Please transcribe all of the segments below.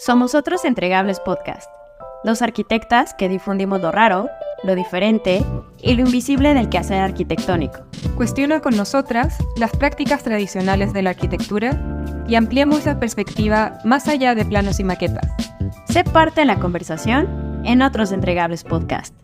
Somos Otros Entregables Podcast, dos arquitectas que difundimos lo raro, lo diferente y lo invisible del quehacer arquitectónico. Cuestiona con nosotras las prácticas tradicionales de la arquitectura y ampliamos la perspectiva más allá de planos y maquetas. Sé parte de la conversación en Otros Entregables Podcast.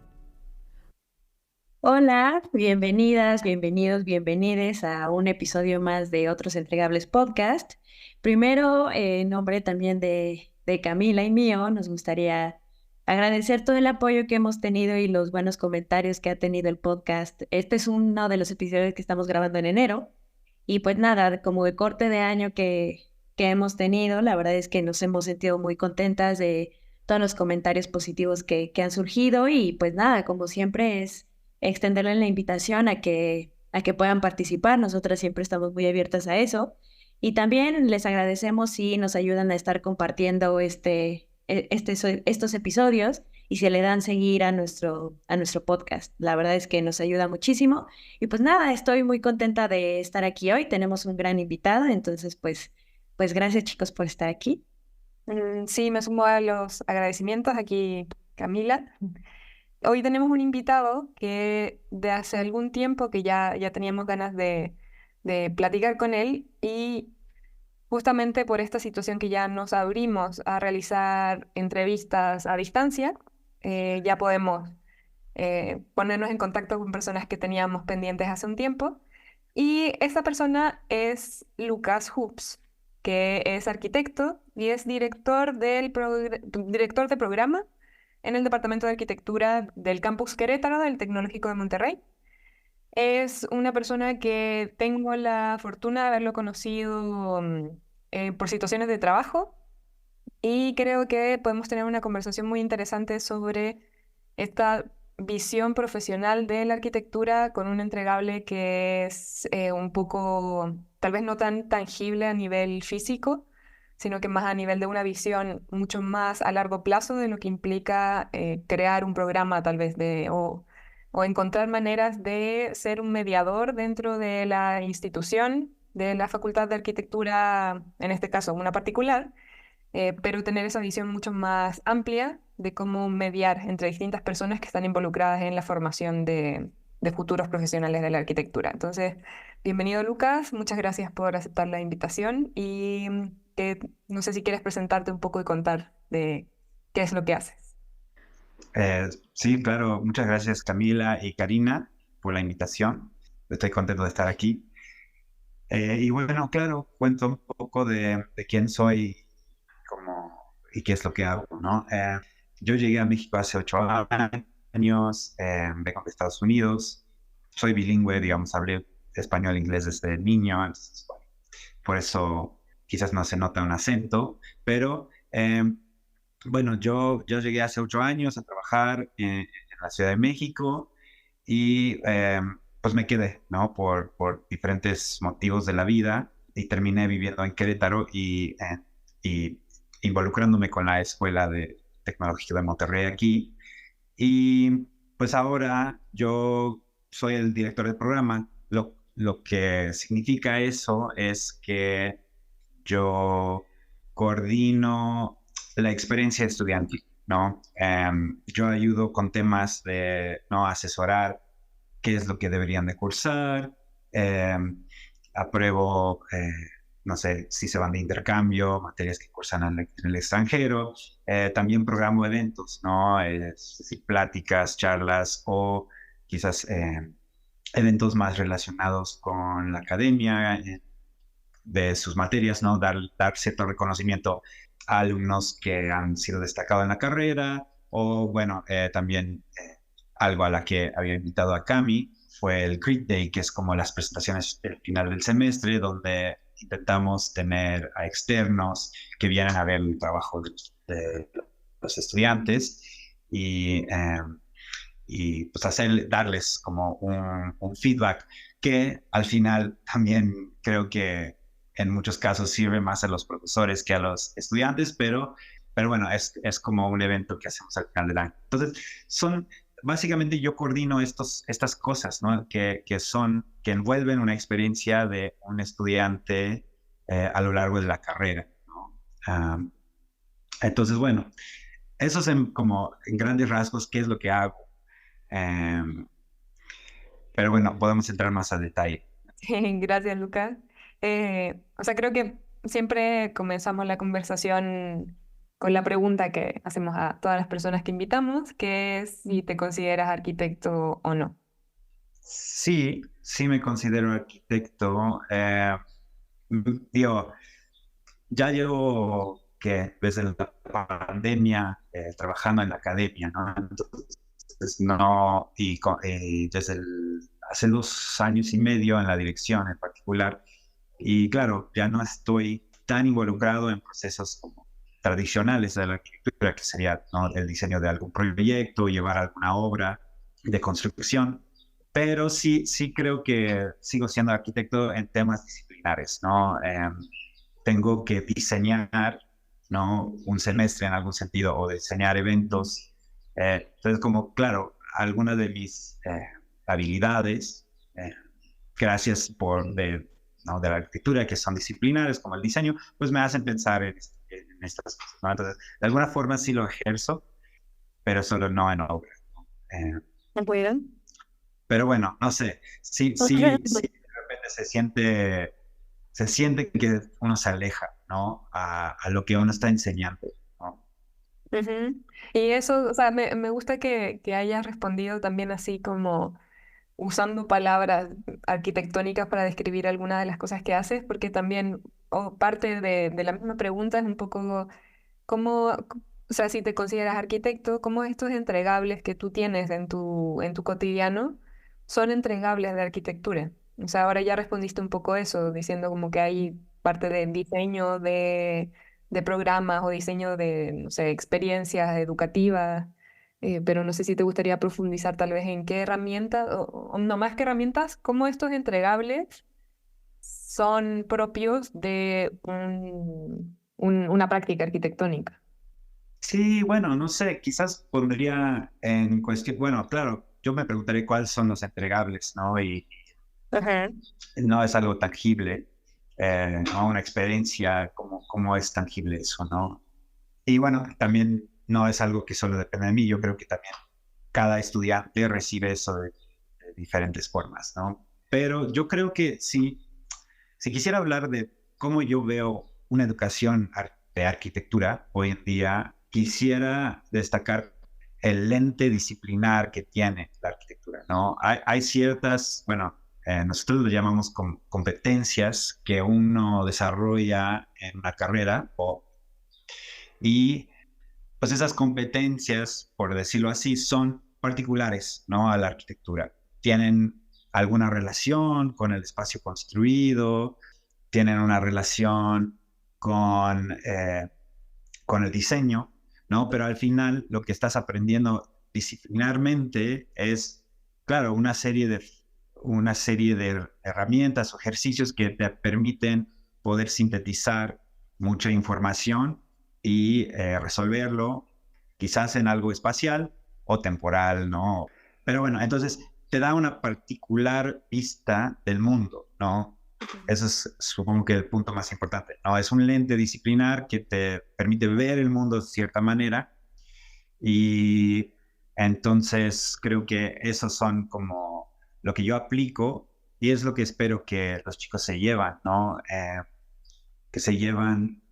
Hola, bienvenidas, bienvenidos, bienvenides a un episodio más de Otros Entregables Podcast. Primero, en nombre también de Camila y mío, nos gustaría agradecer todo el apoyo que hemos tenido y los buenos comentarios que ha tenido el podcast. Este es uno de los episodios que estamos grabando en enero. Y pues nada, como de corte de año que hemos tenido, la verdad es que nos hemos sentido muy contentas de todos los comentarios positivos que han surgido. Y pues nada, como siempre es extenderles la invitación a que puedan participar. Nosotras siempre estamos muy abiertas a eso. Y también les agradecemos si nos ayudan a estar compartiendo estos episodios y se le dan seguir a nuestro podcast. La verdad es que nos ayuda muchísimo. Y pues nada, estoy muy contenta de estar aquí hoy. Tenemos un gran invitado, entonces pues gracias chicos por estar aquí. Sí, me sumo a los agradecimientos aquí, Camila. Hoy tenemos un invitado que de hace algún tiempo que ya teníamos ganas de platicar con él, y justamente por esta situación que ya nos abrimos a realizar entrevistas a distancia, ya podemos ponernos en contacto con personas que teníamos pendientes hace un tiempo. Y esta persona es Lucas Hoops, que es arquitecto y es director de programa en el Departamento de Arquitectura del Campus Querétaro del Tecnológico de Monterrey. Es una persona que tengo la fortuna de haberlo conocido por situaciones de trabajo, y creo que podemos tener una conversación muy interesante sobre esta visión profesional de la arquitectura con un entregable que es un poco, tal vez no tan tangible a nivel físico, sino que más a nivel de una visión mucho más a largo plazo de lo que implica crear un programa tal vez o encontrar maneras de ser un mediador dentro de la institución, de la Facultad de Arquitectura, en este caso una particular, pero tener esa visión mucho más amplia de cómo mediar entre distintas personas que están involucradas en la formación de futuros profesionales de la arquitectura. Entonces, bienvenido Lucas, muchas gracias por aceptar la invitación, y no sé si quieres presentarte un poco y contar de qué es lo que haces. Sí, claro. Muchas gracias Camila y Karina por la invitación. Estoy contento de estar aquí. Y bueno, claro, cuento un poco de quién soy y qué es lo que hago, ¿no? Yo llegué a México hace 8 años, vengo de Estados Unidos, soy bilingüe, digamos, hablé español e inglés desde niño, entonces, bueno, por eso quizás no se nota un acento, pero bueno, yo llegué hace 8 años a trabajar en la Ciudad de México y pues me quedé, ¿no? Por diferentes motivos de la vida, y terminé viviendo en Querétaro y involucrándome con la Escuela de Tecnológica de Monterrey aquí. Y pues ahora yo soy el director del programa. Lo que significa eso es que yo coordino la experiencia estudiantil, ¿no? Yo ayudo con temas de, ¿no?, asesorar qué es lo que deberían de cursar, apruebo, no sé, si se van de intercambio, materias que cursan en el extranjero, también programo eventos, ¿no? Es decir, pláticas, charlas o quizás eventos más relacionados con la academia, de sus materias, ¿no? Dar cierto reconocimiento a alumnos que han sido destacados en la carrera, o bueno, también algo a la que había invitado a Cami fue el Crit Day, que es como las presentaciones al final del semestre, donde intentamos tener a externos que vienen a ver el trabajo de los estudiantes y pues darles como un feedback que al final también creo que en muchos casos sirve más a los profesores que a los estudiantes, pero bueno, es como un evento que hacemos al final del año. Entonces, básicamente yo coordino estas cosas, ¿no? Que envuelven una experiencia de un estudiante a lo largo de la carrera, ¿no? Entonces, bueno, eso es como en grandes rasgos qué es lo que hago. Em, pero bueno, podemos entrar más a detalle. Gracias, Lucas. O sea, creo que siempre comenzamos la conversación con la pregunta que hacemos a todas las personas que invitamos, que es si te consideras arquitecto o no. Sí, sí me considero arquitecto. Digo, ya llevo que desde la pandemia trabajando en la academia, ¿no? Entonces, no, y desde hace 2 años y medio en la dirección en particular. Y claro, ya no estoy tan involucrado en procesos como tradicionales de la arquitectura, que sería, ¿no?, el diseño de algún proyecto, llevar alguna obra de construcción, pero sí, sí creo que sigo siendo arquitecto en temas disciplinares, ¿no? Tengo que diseñar, ¿no?, un semestre en algún sentido o diseñar eventos. Entonces, como, claro, algunas de mis habilidades, eh, gracias ¿no?, de la arquitectura, que son disciplinares como el diseño, pues me hacen pensar en estas cosas, ¿no? Entonces, de alguna forma sí lo ejerzo, pero solo no en obra. Eh, ¿Me pueden? pero bueno, no sé, sí, sí, sí, de repente se siente que uno se aleja, ¿no? A lo que uno está enseñando, ¿no? Ujú. Y eso, o sea, me gusta que hayas respondido también así como usando palabras arquitectónicas para describir algunas de las cosas que haces, porque también parte de la misma pregunta es un poco cómo, o sea, si te consideras arquitecto, cómo estos entregables que tú tienes en tu cotidiano son entregables de arquitectura. O sea, ahora ya respondiste un poco eso, diciendo como que hay parte de diseño de programas o diseño de, no sé, experiencias educativas, pero no sé si te gustaría profundizar tal vez en qué herramientas, o no más que herramientas, cómo estos entregables son propios de una práctica arquitectónica. Sí, bueno, no sé, quizás pondría en cuestión, bueno, claro, yo me preguntaré cuáles son los entregables, ¿no? Y Ajá. no es algo tangible, ¿no? Una experiencia, ¿cómo es tangible eso, ¿no? Y bueno, también no es algo que solo depende de mí, yo creo que también cada estudiante recibe eso de diferentes formas, ¿no? Pero yo creo que si quisiera hablar de cómo yo veo una educación de arquitectura hoy en día, quisiera destacar el lente disciplinar que tiene la arquitectura, ¿no? Hay ciertas, bueno, nosotros lo llamamos competencias que uno desarrolla en una carrera y pues esas competencias, por decirlo así, son particulares, ¿no?, a la arquitectura. Tienen alguna relación con el espacio construido, tienen una relación con el diseño, ¿no? Pero al final lo que estás aprendiendo disciplinarmente es, claro, una serie de herramientas o ejercicios que te permiten poder sintetizar mucha información y resolverlo quizás en algo espacial o temporal, ¿no? Pero bueno, entonces te da una particular vista del mundo, ¿no? Eso es, supongo que el punto más importante, ¿no? Es un lente disciplinar que te permite ver el mundo de cierta manera y entonces creo que esos son como lo que yo aplico y es lo que espero que los chicos se llevan, ¿no? Que se llevan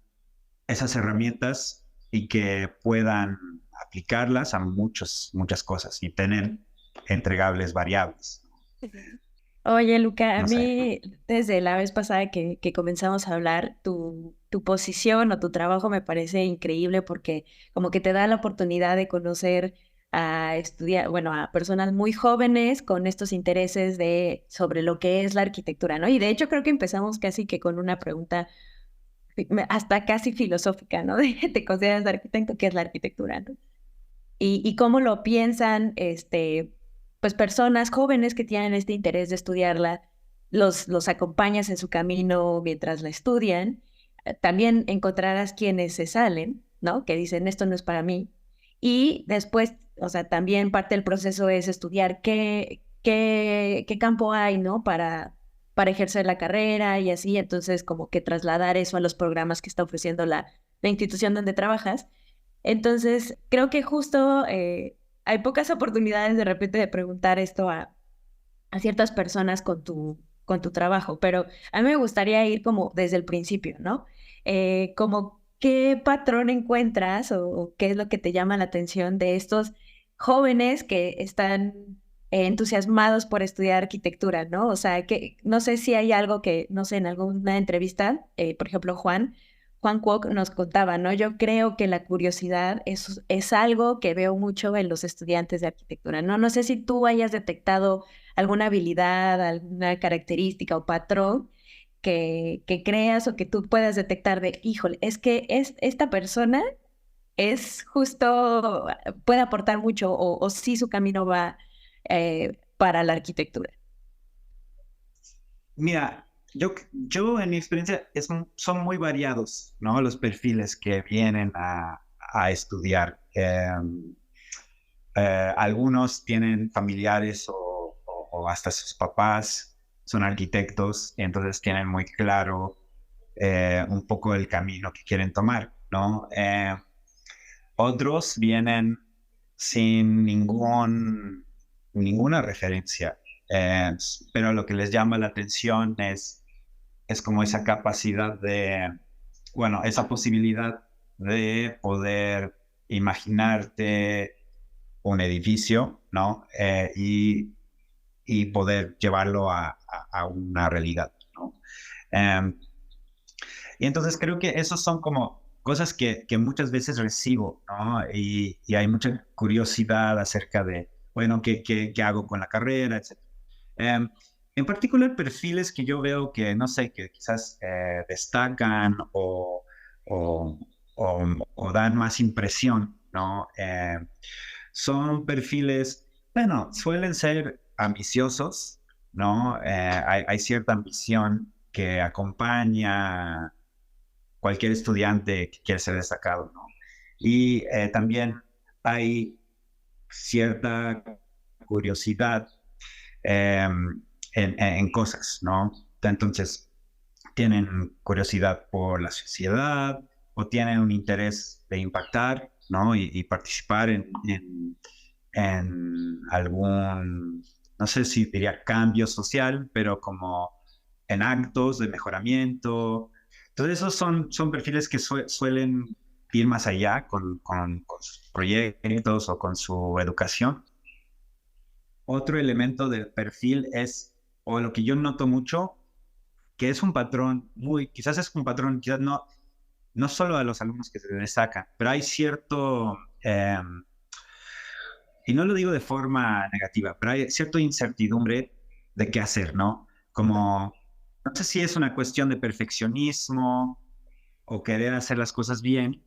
esas herramientas y que puedan aplicarlas a muchas cosas y tener entregables variables. Oye, Luca, a No sé. mí desde la vez pasada que comenzamos a hablar, tu posición o tu trabajo me parece increíble porque como que te da la oportunidad de conocer a estudiar, bueno, a personas muy jóvenes con estos intereses sobre lo que es la arquitectura, ¿no? Y de hecho creo que empezamos casi que con una pregunta hasta casi filosófica, ¿no? ¿Te consideras arquitecto? ¿Qué es la arquitectura, no? Y cómo lo piensan, pues personas jóvenes que tienen este interés de estudiarla, los acompañas en su camino mientras la estudian. También encontrarás quienes se salen, ¿no? Que dicen, esto no es para mí. Y después, o sea, también parte del proceso es estudiar qué campo hay, ¿no? Para ejercer la carrera y así. Entonces, como que trasladar eso a los programas que está ofreciendo la institución donde trabajas. Entonces, creo que justo hay pocas oportunidades de repente de preguntar esto a ciertas personas con tu trabajo, pero a mí me gustaría ir como desde el principio, ¿no? Como qué patrón encuentras o qué es lo que te llama la atención de estos jóvenes que están entusiasmados por estudiar arquitectura, ¿no? O sea, que no sé si hay algo que, no sé, en alguna entrevista, por ejemplo, Juan Kwok nos contaba, ¿no? Yo creo que la curiosidad es algo que veo mucho en los estudiantes de arquitectura, ¿no? No sé si tú hayas detectado alguna habilidad, alguna característica o patrón que creas o que tú puedas detectar de, híjole, es que esta persona es justo, puede aportar mucho o sí su camino va para la arquitectura. Mira, yo en mi experiencia son muy variados, ¿no? Los perfiles que vienen a estudiar. Algunos tienen familiares o hasta sus papás son arquitectos y entonces tienen muy claro un poco el camino que quieren tomar, ¿no? Otros vienen sin ninguna referencia, pero lo que les llama la atención es como esa capacidad bueno, esa posibilidad de poder imaginarte un edificio, ¿no? Y poder llevarlo a una realidad, ¿no? Um, y entonces creo que esos son como cosas que muchas veces recibo, ¿no? Y hay mucha curiosidad acerca de, bueno, ¿qué hago con la carrera, etcétera? En particular, perfiles que yo veo que, no sé, que quizás destacan o, o dan más impresión, ¿no? Son perfiles, bueno, suelen ser ambiciosos, ¿no? Hay cierta ambición que acompaña cualquier estudiante que quiere ser destacado, ¿no? Y también hay cierta curiosidad en cosas, ¿no? Entonces, tienen curiosidad por la sociedad o tienen un interés de impactar, ¿no? Y participar en algún, no sé si diría cambio social, pero como en actos de mejoramiento. Entonces, esos son perfiles que suelen ir más allá con sus proyectos o con su educación. Otro elemento del perfil es, o lo que yo noto mucho, que es un patrón quizás es un patrón, quizás no solo a los alumnos que se destacan, pero hay cierto, y no lo digo de forma negativa, pero hay cierta incertidumbre de qué hacer, ¿no? Como, no sé si es una cuestión de perfeccionismo o querer hacer las cosas bien,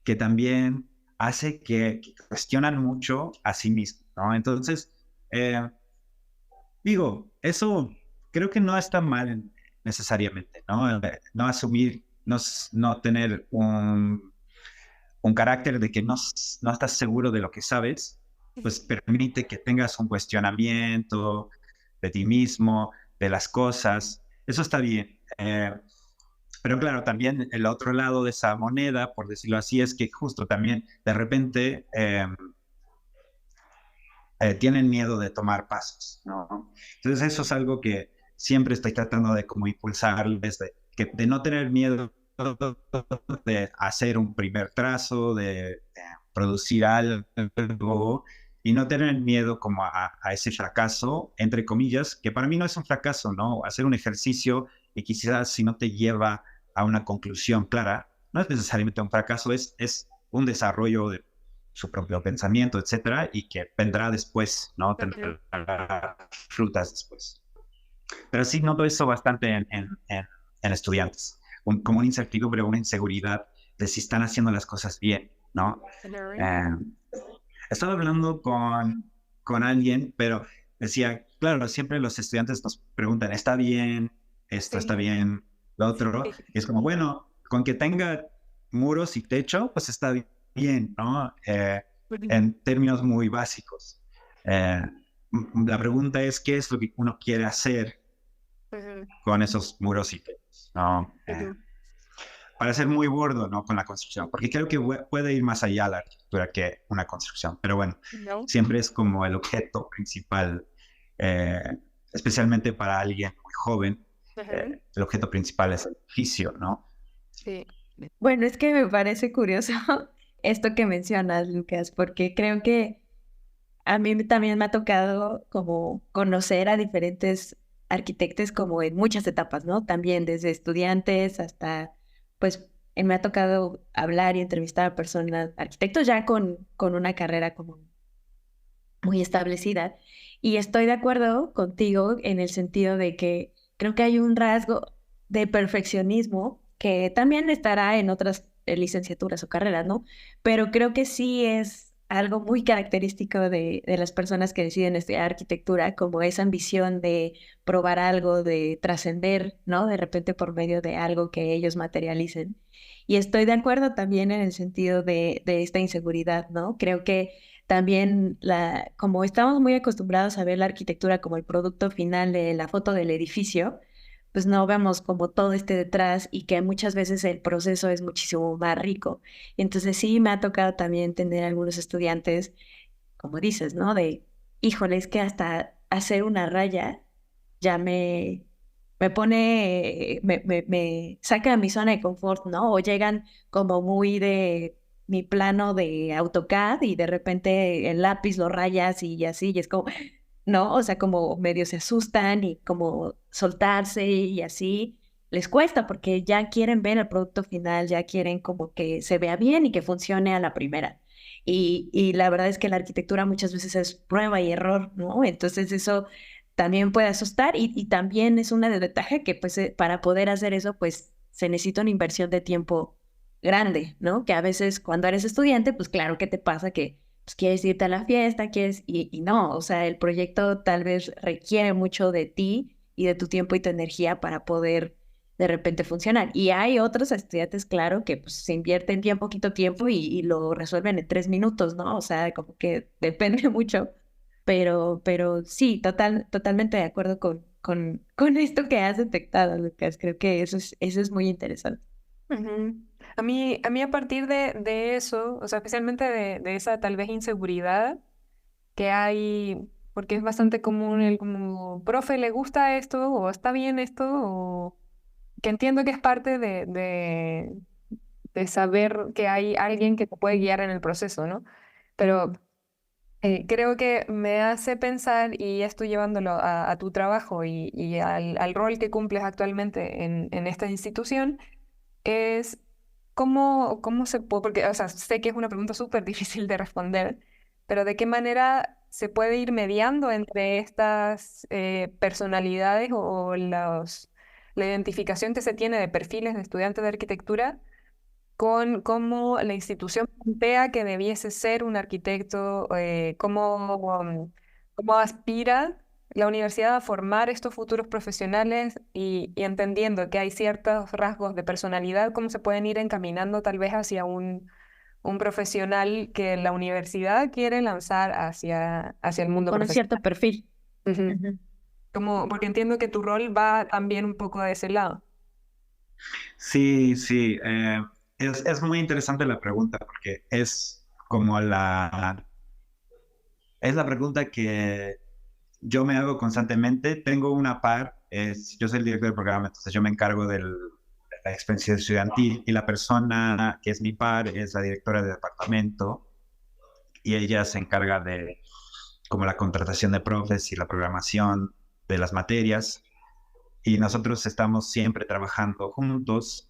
que también hace que cuestionan mucho a sí mismos, ¿no? Entonces, digo, eso creo que no está mal necesariamente, ¿no? No asumir, no tener un carácter de que no estás seguro de lo que sabes, pues permite que tengas un cuestionamiento de ti mismo, de las cosas. Eso está bien. Pero claro, también el otro lado de esa moneda, por decirlo así, es que justo también de repente tienen miedo de tomar pasos, ¿no? Entonces eso es algo que siempre estoy tratando de como impulsarles, de no tener miedo de hacer un primer trazo, de producir algo y no tener miedo como a ese fracaso, entre comillas, que para mí no es un fracaso, ¿no? Hacer un ejercicio y quizás si no te lleva a una conclusión clara, no es necesariamente un fracaso, es un desarrollo de su propio pensamiento, etcétera, y que vendrá después, ¿no? Tendrá frutas después. Pero sí noto eso bastante en estudiantes, como una incertidumbre, una inseguridad de si están haciendo las cosas bien, ¿no? Estaba hablando con alguien, pero decía, claro, siempre los estudiantes nos preguntan, ¿está bien? Esto está bien, lo otro. Y es como, bueno, con que tenga muros y techo, pues está bien, ¿no? En términos muy básicos. La pregunta es, ¿qué es lo que uno quiere hacer con esos muros y techos, ¿no? para ser muy gordo, ¿no? Con la construcción, porque creo que puede ir más allá la arquitectura que una construcción, pero bueno, ¿No? siempre es como el objeto principal, eh, especialmente para alguien muy joven, Ujú. el objeto principal es el edificio, ¿no? Sí. Bueno, es que me parece curioso esto que mencionas, Lucas, porque creo que a mí también me ha tocado como conocer a diferentes arquitectos como en muchas etapas, ¿no? También desde estudiantes hasta, pues, me ha tocado hablar y entrevistar a personas, arquitectos ya con una carrera como muy establecida. Y estoy de acuerdo contigo en el sentido de que creo que hay un rasgo de perfeccionismo que también estará en otras licenciaturas o carreras, ¿no? Pero creo que sí es algo muy característico de las personas que deciden estudiar arquitectura, como esa ambición de probar algo, de trascender, ¿no? De repente por medio de algo que ellos materialicen. Y estoy de acuerdo también en el sentido de esta inseguridad, ¿no? Creo que también, como estamos muy acostumbrados a ver la arquitectura como el producto final de la foto del edificio, pues no vemos como todo este detrás y que muchas veces el proceso es muchísimo más rico. Entonces sí me ha tocado también tener algunos estudiantes, como dices, ¿no? De, híjole, es que hasta hacer una raya ya me pone, me saca de mi zona de confort, ¿no? O llegan como muy de mi plano de AutoCAD y de repente el lápiz lo rayas y así, y es como, ¿no? O sea, como medio se asustan y como soltarse y así les cuesta porque ya quieren ver el producto final, ya quieren como que se vea bien y que funcione a la primera. Y la verdad es que la arquitectura muchas veces es prueba y error, ¿no? Entonces eso también puede asustar y también es una desventaja que pues para poder hacer eso pues se necesita una inversión de tiempo grande, ¿no? Que a veces cuando eres estudiante pues claro que te pasa que pues, quieres irte a la fiesta, quieres y no, o sea, el proyecto tal vez requiere mucho de ti y de tu tiempo y tu energía para poder de repente funcionar. Y hay otros estudiantes, claro, que pues se invierten bien poquito tiempo y lo resuelven en 3 minutos, ¿no? O sea, como que depende mucho. Pero sí, totalmente de acuerdo con esto que has detectado, Lucas. Creo que eso es muy interesante. Ujú. A mí a partir de eso, o sea, especialmente de esa tal vez inseguridad que hay, porque es bastante común el como, profe, ¿le gusta esto? ¿O está bien esto? O que entiendo que es parte de saber que hay alguien que te puede guiar en el proceso, ¿no? Pero creo que me hace pensar, y esto llevándolo a tu trabajo y al rol que cumples actualmente en esta institución, es cómo se puede, porque, o sea, sé que es una pregunta súper difícil de responder, pero de qué manera se puede ir mediando entre estas personalidades o la identificación que se tiene de perfiles de estudiantes de arquitectura con cómo la institución plantea que debiese ser un arquitecto, cómo aspira la universidad a formar estos futuros profesionales y entendiendo que hay ciertos rasgos de personalidad, cómo se pueden ir encaminando tal vez hacia un profesional que la universidad quiere lanzar hacia el mundo Con un profesional. cierto perfil. Ujú. Ujú. Porque entiendo que tu rol va también un poco de ese lado. Sí, sí, es muy interesante la pregunta porque es como es la pregunta que yo me hago constantemente. Tengo una par, yo soy el director del programa, entonces yo me encargo de la experiencia estudiantil y la persona que es mi par es la directora de departamento y ella se encarga de como la contratación de profes y la programación de las materias y nosotros estamos siempre trabajando juntos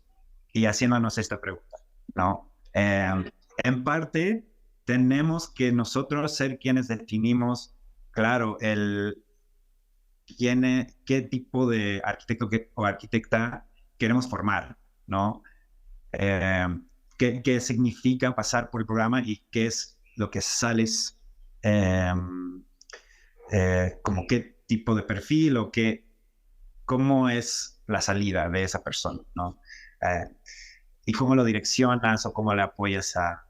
y haciéndonos esta pregunta, ¿no? En parte, tenemos que nosotros ser quienes definimos, claro, qué tipo de arquitecto o arquitecta queremos formar, ¿no? Eh, qué significa pasar por el programa y qué es lo que sales, eh, como qué tipo de perfil o cómo es la salida de esa persona, ¿no? Eh, y cómo lo direccionas o cómo le apoyas a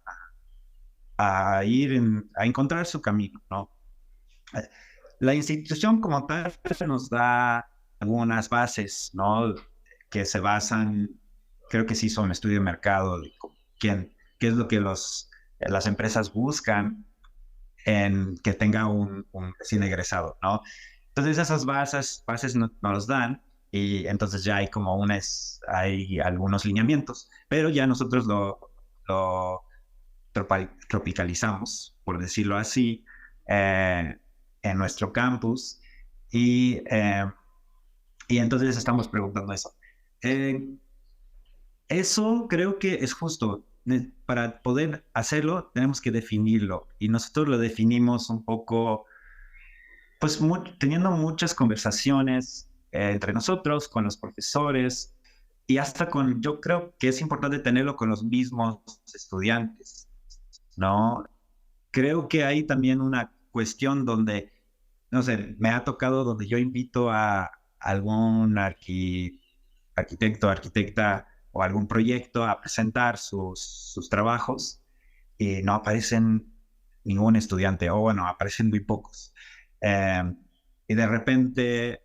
a encontrar su camino, ¿no? Eh, La institución como tal nos da algunas bases, ¿no? Que se basan creo que se hizo un estudio de mercado de qué es lo que las empresas buscan en que tenga un recién egresado, ¿no? Entonces esas bases nos los dan y entonces ya hay algunos lineamientos, pero ya nosotros lo tropicalizamos, por decirlo así, en nuestro campus y, eh, y entonces estamos preguntando eso. Eh, Eso creo que es justo. Para poder hacerlo, tenemos que definirlo. Y nosotros lo definimos un poco, pues teniendo muchas conversaciones entre nosotros, con los profesores y hasta yo creo que es importante tenerlo con los mismos estudiantes, ¿no? Creo que hay también una cuestión donde, no sé, me ha tocado donde yo invito a algún arquitecto, arquitecta o algún proyecto a presentar sus trabajos y no aparecen ningún estudiante, o bueno, aparecen muy pocos. Eh, y de repente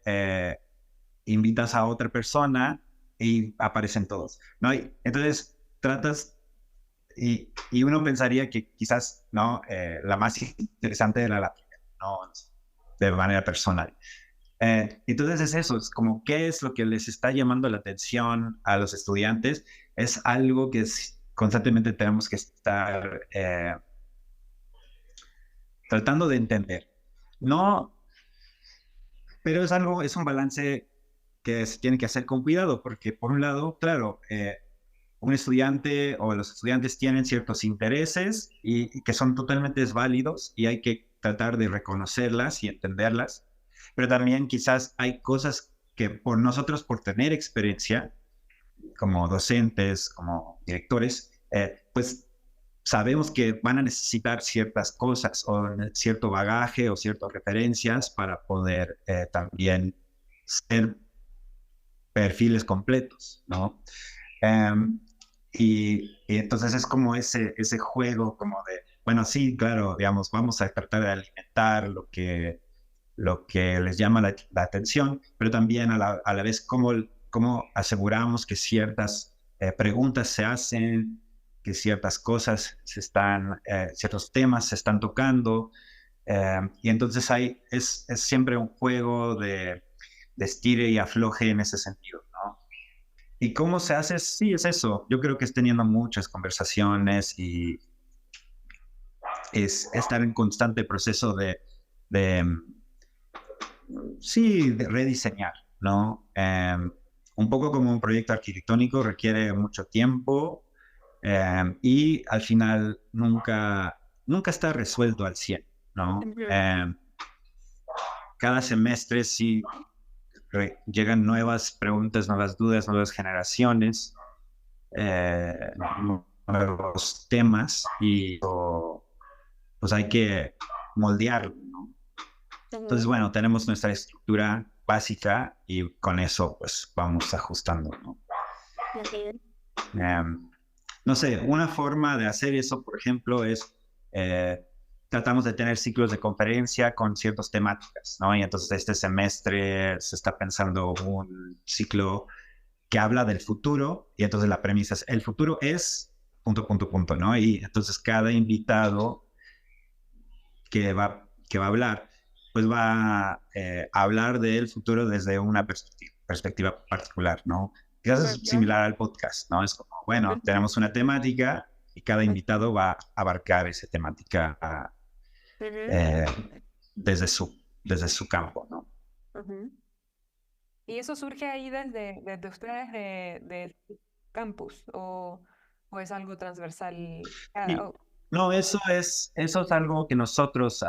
invitas a otra persona y aparecen todos, ¿no? Entonces tratas, y uno pensaría que quizás, ¿no? La más interesante era la primera, ¿no? De manera personal. Entonces es eso, es como qué es lo que les está llamando la atención a los estudiantes, es algo que constantemente tenemos que estar tratando de entender. No, pero es un balance que se tiene que hacer con cuidado, porque por un lado, claro, un estudiante o los estudiantes tienen ciertos intereses y que son totalmente válidos y hay que tratar de reconocerlas y entenderlas, pero también quizás hay cosas que por nosotros, por tener experiencia, como docentes, como directores, pues sabemos que van a necesitar ciertas cosas o cierto bagaje o ciertas referencias para poder también ser perfiles completos, ¿no? Um, y entonces es como ese juego como de, bueno, sí, claro, digamos, vamos a tratar de alimentar lo que les llama la atención, pero también a la vez cómo aseguramos que ciertas preguntas se hacen, que ciertas cosas ciertos temas se están tocando, y entonces es siempre un juego de estire y afloje en ese sentido, ¿no? ¿Y cómo se hace? Sí, es eso. Yo creo que es teniendo muchas conversaciones y es estar en constante proceso de sí, de rediseñar, ¿no? Un poco como un proyecto arquitectónico requiere mucho tiempo y al final nunca está resuelto al 100, ¿no? Cada semestre sí llegan nuevas preguntas, nuevas dudas, nuevas generaciones, nuevos temas y pues hay que moldearlo, ¿no? Entonces, bueno, tenemos nuestra estructura básica y con eso pues vamos ajustando, ¿no? No sé, una forma de hacer eso, por ejemplo, es tratamos de tener ciclos de conferencia con ciertas temáticas, ¿no? Y entonces este semestre se está pensando un ciclo que habla del futuro y entonces la premisa es, el futuro es punto, punto, punto, ¿no? Y entonces cada invitado que va a hablar, pues va a hablar del futuro desde una perspectiva particular, ¿no? Quizás es similar al podcast, ¿no? Es como, bueno, tenemos una temática y cada invitado va a abarcar esa temática eh, desde su campo, ¿no? ¿Y eso surge ahí desde ustedes de campus o es algo transversal? No, eso es algo que nosotros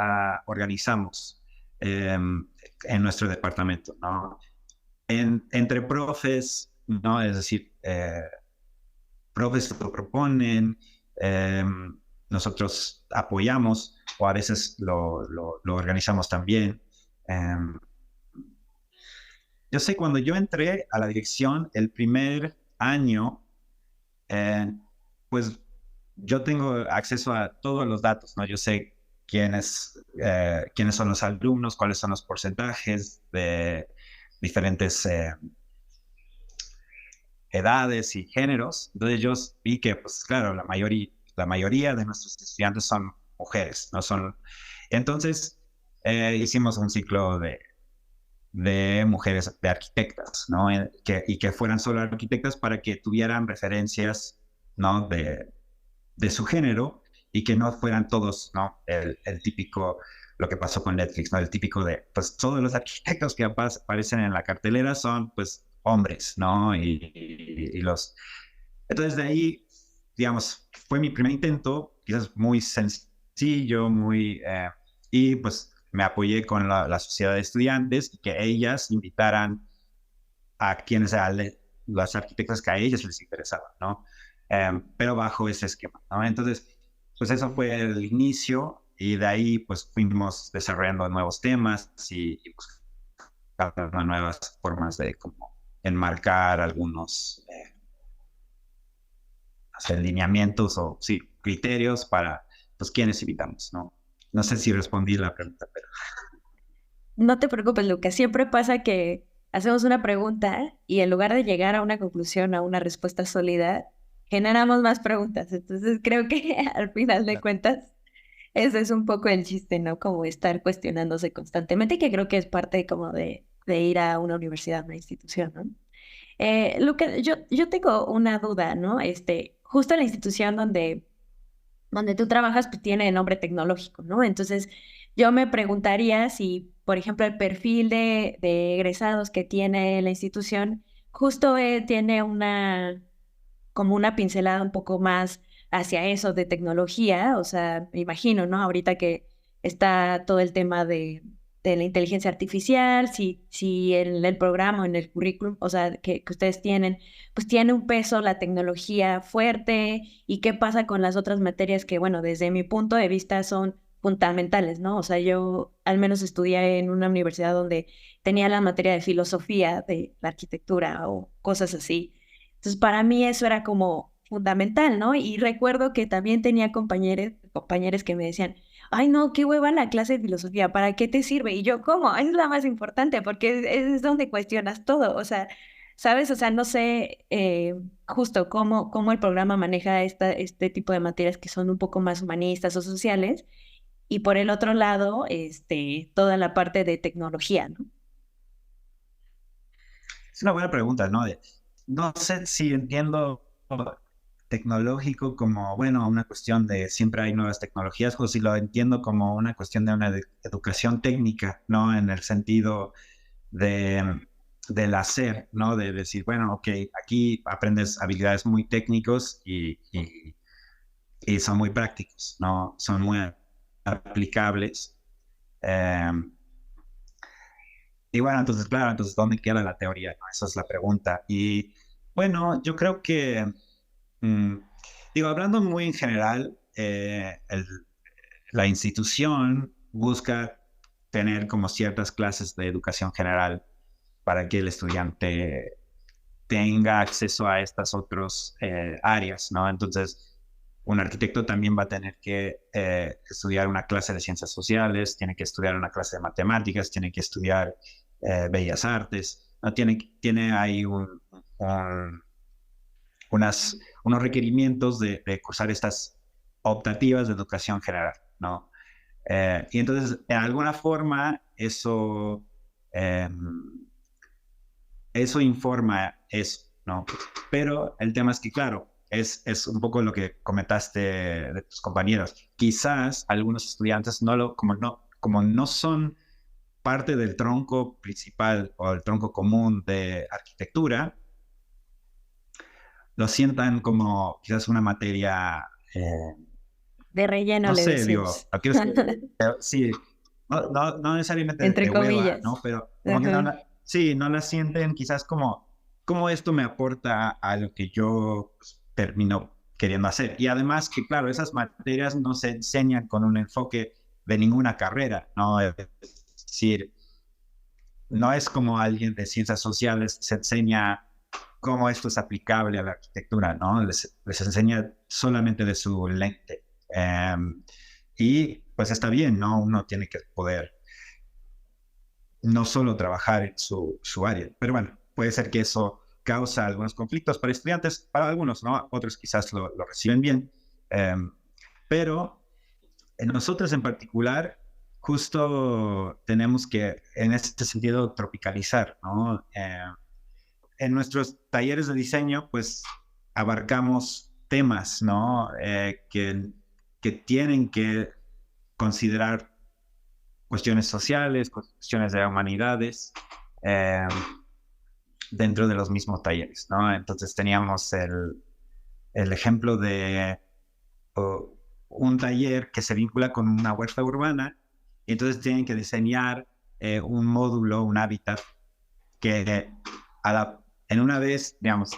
organizamos en nuestro departamento, ¿no? Entre profes, ¿no? Es decir, profes lo proponen, nosotros apoyamos o a veces lo organizamos también. Yo sé, cuando yo entré a la dirección el primer año, pues yo tengo acceso a todos los datos, ¿no? Yo sé quiénes son los alumnos, cuáles son los porcentajes de diferentes edades y géneros. Entonces yo vi que, pues claro, la mayoría de nuestros estudiantes son mujeres, no son. Entonces hicimos un ciclo de mujeres, de arquitectas, ¿no? Y que fueran solo arquitectas para que tuvieran referencias, ¿no? De su género y que no fueran todos, ¿no? El típico, lo que pasó con Netflix, ¿no? El típico de, pues todos los arquitectos que aparecen en la cartelera son, pues, hombres, ¿no? Y los... Entonces de ahí, digamos, fue mi primer intento, quizás muy sencillo, y pues me apoyé con la sociedad de estudiantes y que ellas invitaran a quienes eran las arquitectas que a ellas les interesaban, ¿no? Pero bajo ese esquema, ¿no? Entonces, pues eso fue el inicio y de ahí pues fuimos desarrollando nuevos temas y buscando nuevas formas de como enmarcar algunos lineamientos o sí, criterios para pues quienes invitamos, ¿no? No sé si respondí la pregunta, pero... No te preocupes, Lucas. Siempre pasa que hacemos una pregunta y en lugar de llegar a una conclusión, a una respuesta sólida, generamos más preguntas. Entonces creo que al final de cuentas, ese es un poco el chiste, ¿no? Como estar cuestionándose constantemente, que creo que es parte como de ir a una universidad, una institución, ¿no? Lucas, yo tengo una duda, ¿no? Justo la institución donde tú trabajas, pues tiene nombre tecnológico, ¿no? Entonces, yo me preguntaría si, por ejemplo, el perfil de egresados que tiene la institución, justo tiene como una pincelada un poco más hacia eso de tecnología, o sea, me imagino, ¿no? Ahorita que está todo el tema de la inteligencia artificial, si el programa en el currículum, o sea, que ustedes tienen, pues tiene un peso la tecnología fuerte y qué pasa con las otras materias que, bueno, desde mi punto de vista son fundamentales, ¿no? O sea, yo al menos estudié en una universidad donde tenía la materia de filosofía de la arquitectura o cosas así. Entonces, para mí eso era como fundamental, ¿no? Y recuerdo que también tenía compañeros que me decían, ay, no, qué hueva la clase de filosofía, ¿para qué te sirve? Y yo, ¿cómo? Es la más importante porque es donde cuestionas todo, o sea, ¿sabes? O sea, no sé justo cómo el programa maneja este tipo de materias que son un poco más humanistas o sociales, y por el otro lado, toda la parte de tecnología, ¿no? Es una buena pregunta, ¿no? No sé si entiendo tecnológico como, bueno, una cuestión de siempre hay nuevas tecnologías, o si lo entiendo como una cuestión de una educación técnica, ¿no? En el sentido del hacer, ¿no? De decir, bueno, ok, aquí aprendes habilidades muy técnicos y son muy prácticos, ¿no? Son muy aplicables. Eh, y bueno, entonces, claro, entonces, ¿dónde queda la teoría? ¿No? Esa es la pregunta. Y bueno, yo creo que, mm, digo, hablando muy en general, la institución busca tener como ciertas clases de educación general para que el estudiante tenga acceso a estas otras áreas, ¿no? Entonces, un arquitecto también va a tener que estudiar una clase de ciencias sociales, tiene que estudiar una clase de matemáticas, tiene que estudiar bellas artes, ¿no? Tiene ahí unos requerimientos de cursar estas optativas de educación general, ¿no? Y entonces, en alguna forma, eh, eso informa eso, ¿no? Pero el tema es que, claro, es un poco lo que comentaste de tus compañeros. Quizás algunos estudiantes como no son parte del tronco principal o el tronco común de arquitectura, lo sientan como quizás una materia, De relleno no le sé, digo, decimos, no quiero sí, no necesariamente entre de hueva, comillas. ¿no? Pero como que Ajá. sí, no la sienten quizás como esto me aporta a lo que yo pues, termino queriendo hacer. Y además que, claro, esas materias no se enseñan con un enfoque de ninguna carrera, ¿no? Es decir, no es como alguien de ciencias sociales se enseña cómo esto es aplicable a la arquitectura, ¿no? Les enseña solamente de su lente. Y pues está bien, ¿no? Uno tiene que poder no solo trabajar en su área, pero bueno, puede ser que eso causa algunos conflictos para estudiantes, para algunos, ¿no? Otros quizás lo reciben bien. Pero nosotros en particular, justo tenemos que, en este sentido, tropicalizar, ¿no? En nuestros talleres de diseño, pues, abarcamos temas, ¿no? Que tienen que considerar cuestiones sociales, cuestiones de humanidades, dentro de los mismos talleres, ¿no? Entonces teníamos el ejemplo de un taller que se vincula con una huerta urbana, y entonces tienen que diseñar un módulo, un hábitat, que en una vez, digamos,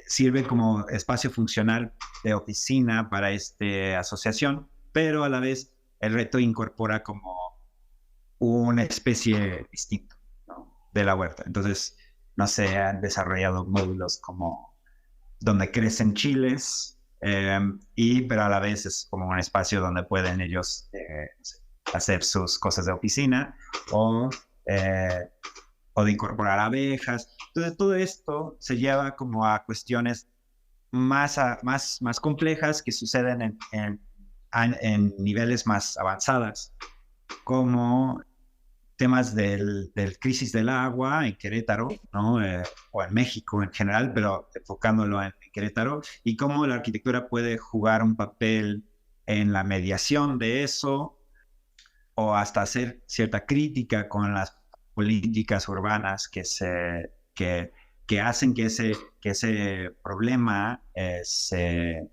sirve como espacio funcional de oficina para esta asociación, pero a la vez el reto incorpora como una especie distinta, ¿no? De la huerta. Entonces, no sé, han desarrollado módulos como donde crecen chiles, pero a la vez es como un espacio donde pueden ellos hacer sus cosas de oficina o de incorporar abejas. Entonces, todo esto se lleva como a cuestiones más complejas que suceden en niveles más avanzadas, como temas del crisis del agua en Querétaro, ¿no? O en México en general, pero enfocándolo en Querétaro, y cómo la arquitectura puede jugar un papel en la mediación de eso, o hasta hacer cierta crítica con las políticas urbanas que hacen que ese problema se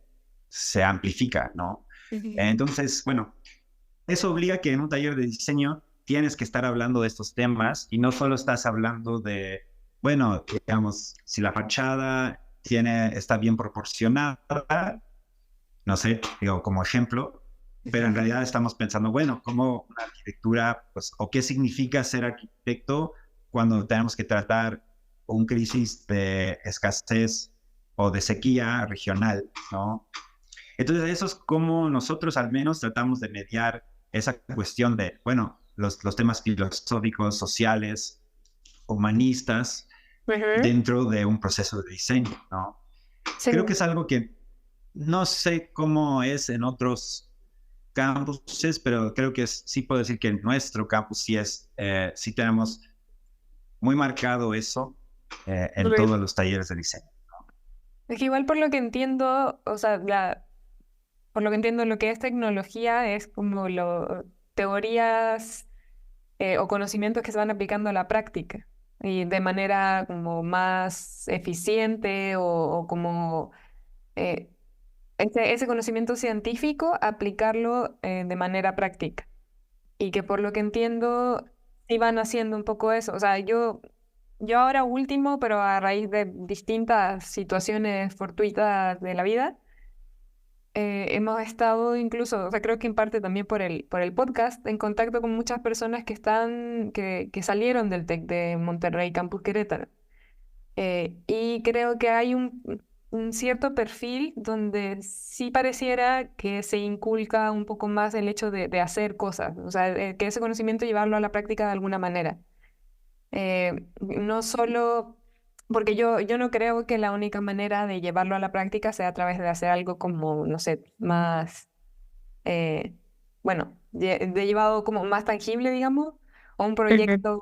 amplifica, ¿no? Entonces, bueno, eso obliga que en un taller de diseño tienes que estar hablando de estos temas, y no solo estás hablando de, bueno, digamos, si la fachada está bien proporcionada, no sé, digo, como ejemplo, pero en realidad estamos pensando, bueno, cómo una arquitectura, pues, o qué significa ser arquitecto cuando tenemos que tratar un crisis de escasez o de sequía regional, ¿no? Entonces, eso es como nosotros al menos tratamos de mediar esa cuestión de, bueno, los temas filosóficos, sociales, humanistas, dentro de un proceso de diseño, ¿no? Sí. Creo que es algo que no sé cómo es en otros campuses, pero creo que sí puedo decir que en nuestro campus sí tenemos muy marcado eso en todos los talleres de diseño, ¿no? Es que igual por lo que entiendo, o sea, por lo que entiendo, lo que es tecnología es como teorías o conocimientos que se van aplicando a la práctica y de manera como más eficiente o como ese conocimiento científico aplicarlo de manera práctica. Y que por lo que entiendo sí van haciendo un poco eso. O sea, yo ahora último, pero a raíz de distintas situaciones fortuitas de la vida, hemos estado incluso, o sea, creo que en parte también por el podcast, en contacto con muchas personas que salieron del TEC de Monterrey, Campus Querétaro. Y creo que hay un cierto perfil donde sí pareciera que se inculca un poco más el hecho de hacer cosas, o sea, que ese conocimiento llevarlo a la práctica de alguna manera. No solo, porque yo no creo que la única manera de llevarlo a la práctica sea a través de hacer algo como, no sé, más, bueno, de llevado como más tangible, digamos, o un proyecto.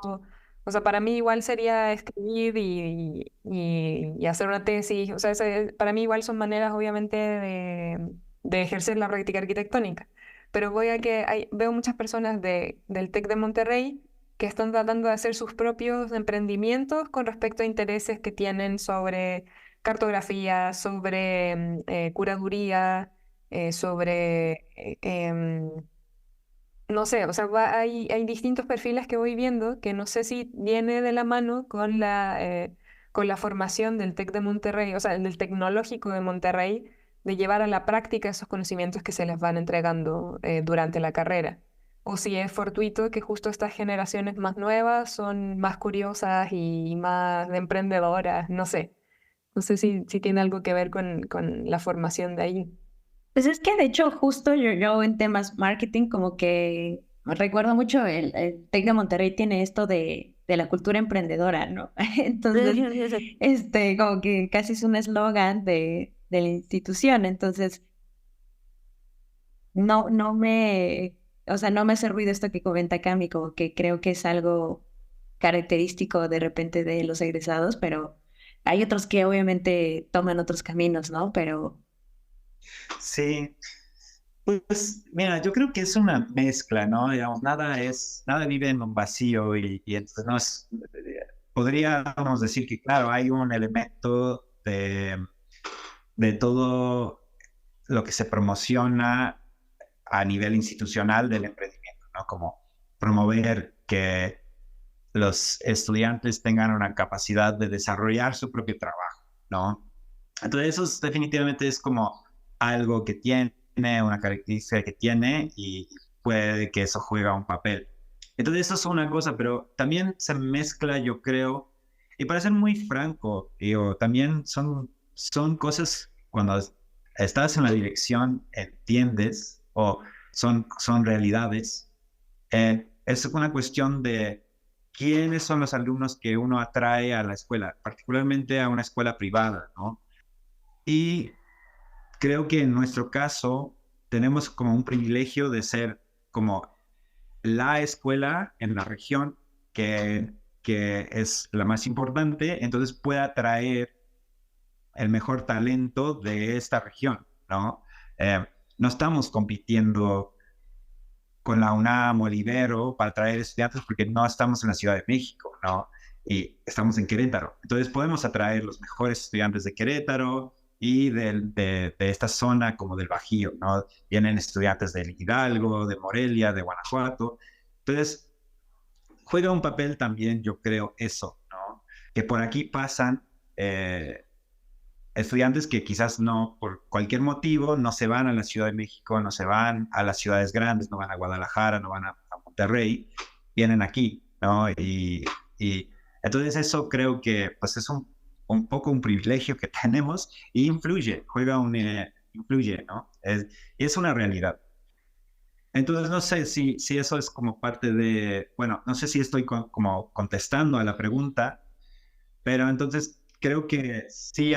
O sea, para mí igual sería escribir y hacer una tesis. O sea, para mí igual son maneras, obviamente, de ejercer la práctica arquitectónica. Pero voy a que veo muchas personas del TEC de Monterrey que están tratando de hacer sus propios emprendimientos con respecto a intereses que tienen sobre cartografía, sobre curaduría, sobre... no sé, o sea, hay distintos perfiles que voy viendo que no sé si viene de la mano con la formación del TEC de Monterrey, o sea, del Tecnológico de Monterrey, de llevar a la práctica esos conocimientos que se les van entregando durante la carrera. O si es fortuito que justo estas generaciones más nuevas son más curiosas y más emprendedoras, no sé. No sé si tiene algo que ver con la formación de ahí. Pues es que de hecho justo yo en temas marketing como que recuerdo mucho el TEC de Monterrey tiene esto de de la cultura emprendedora, ¿no? Entonces, como que casi es un eslogan de la institución. Entonces, no me, o sea, no me hace ruido esto que comenta Cami, como que creo que es algo característico de repente de los egresados, pero hay otros que obviamente toman otros caminos, ¿no? Pero Sí, pues mira, yo creo que es una mezcla, ¿no? Digamos, nada vive en un vacío y entonces no es, podríamos decir que claro, hay un elemento de todo lo que se promociona a nivel institucional del emprendimiento, ¿no? Como promover que los estudiantes tengan una capacidad de desarrollar su propio trabajo, ¿no? Entonces eso definitivamente es como algo que tiene, una característica que tiene y puede que eso juega un papel. Entonces eso es una cosa, pero también se mezcla, yo creo, y para ser muy franco, digo, también son cosas cuando estás en la dirección, entiendes, o son realidades. Es una cuestión de quiénes son los alumnos que uno atrae a la escuela, particularmente a una escuela privada, ¿no? Y creo que en nuestro caso tenemos como un privilegio de ser como la escuela en la región que es la más importante, entonces puede atraer el mejor talento de esta región, ¿no? No estamos compitiendo con la UNAM o el Ibero para traer estudiantes porque no estamos en la Ciudad de México, ¿no? Y estamos en Querétaro. Entonces podemos atraer los mejores estudiantes de Querétaro y de esta zona como del Bajío, ¿no? Vienen estudiantes de Hidalgo, de Morelia, de Guanajuato. Entonces juega un papel también, yo creo, eso, ¿no? Que por aquí pasan estudiantes que quizás no, por cualquier motivo, no se van a la Ciudad de México, no se van a las ciudades grandes, no van a Guadalajara, no van a Monterrey, vienen aquí, ¿no? Y entonces eso creo que pues es un poco un privilegio que tenemos y influye, influye, ¿no? Y es una realidad. Entonces no sé si eso es como parte de, bueno, no sé si estoy como contestando a la pregunta, pero entonces creo que sí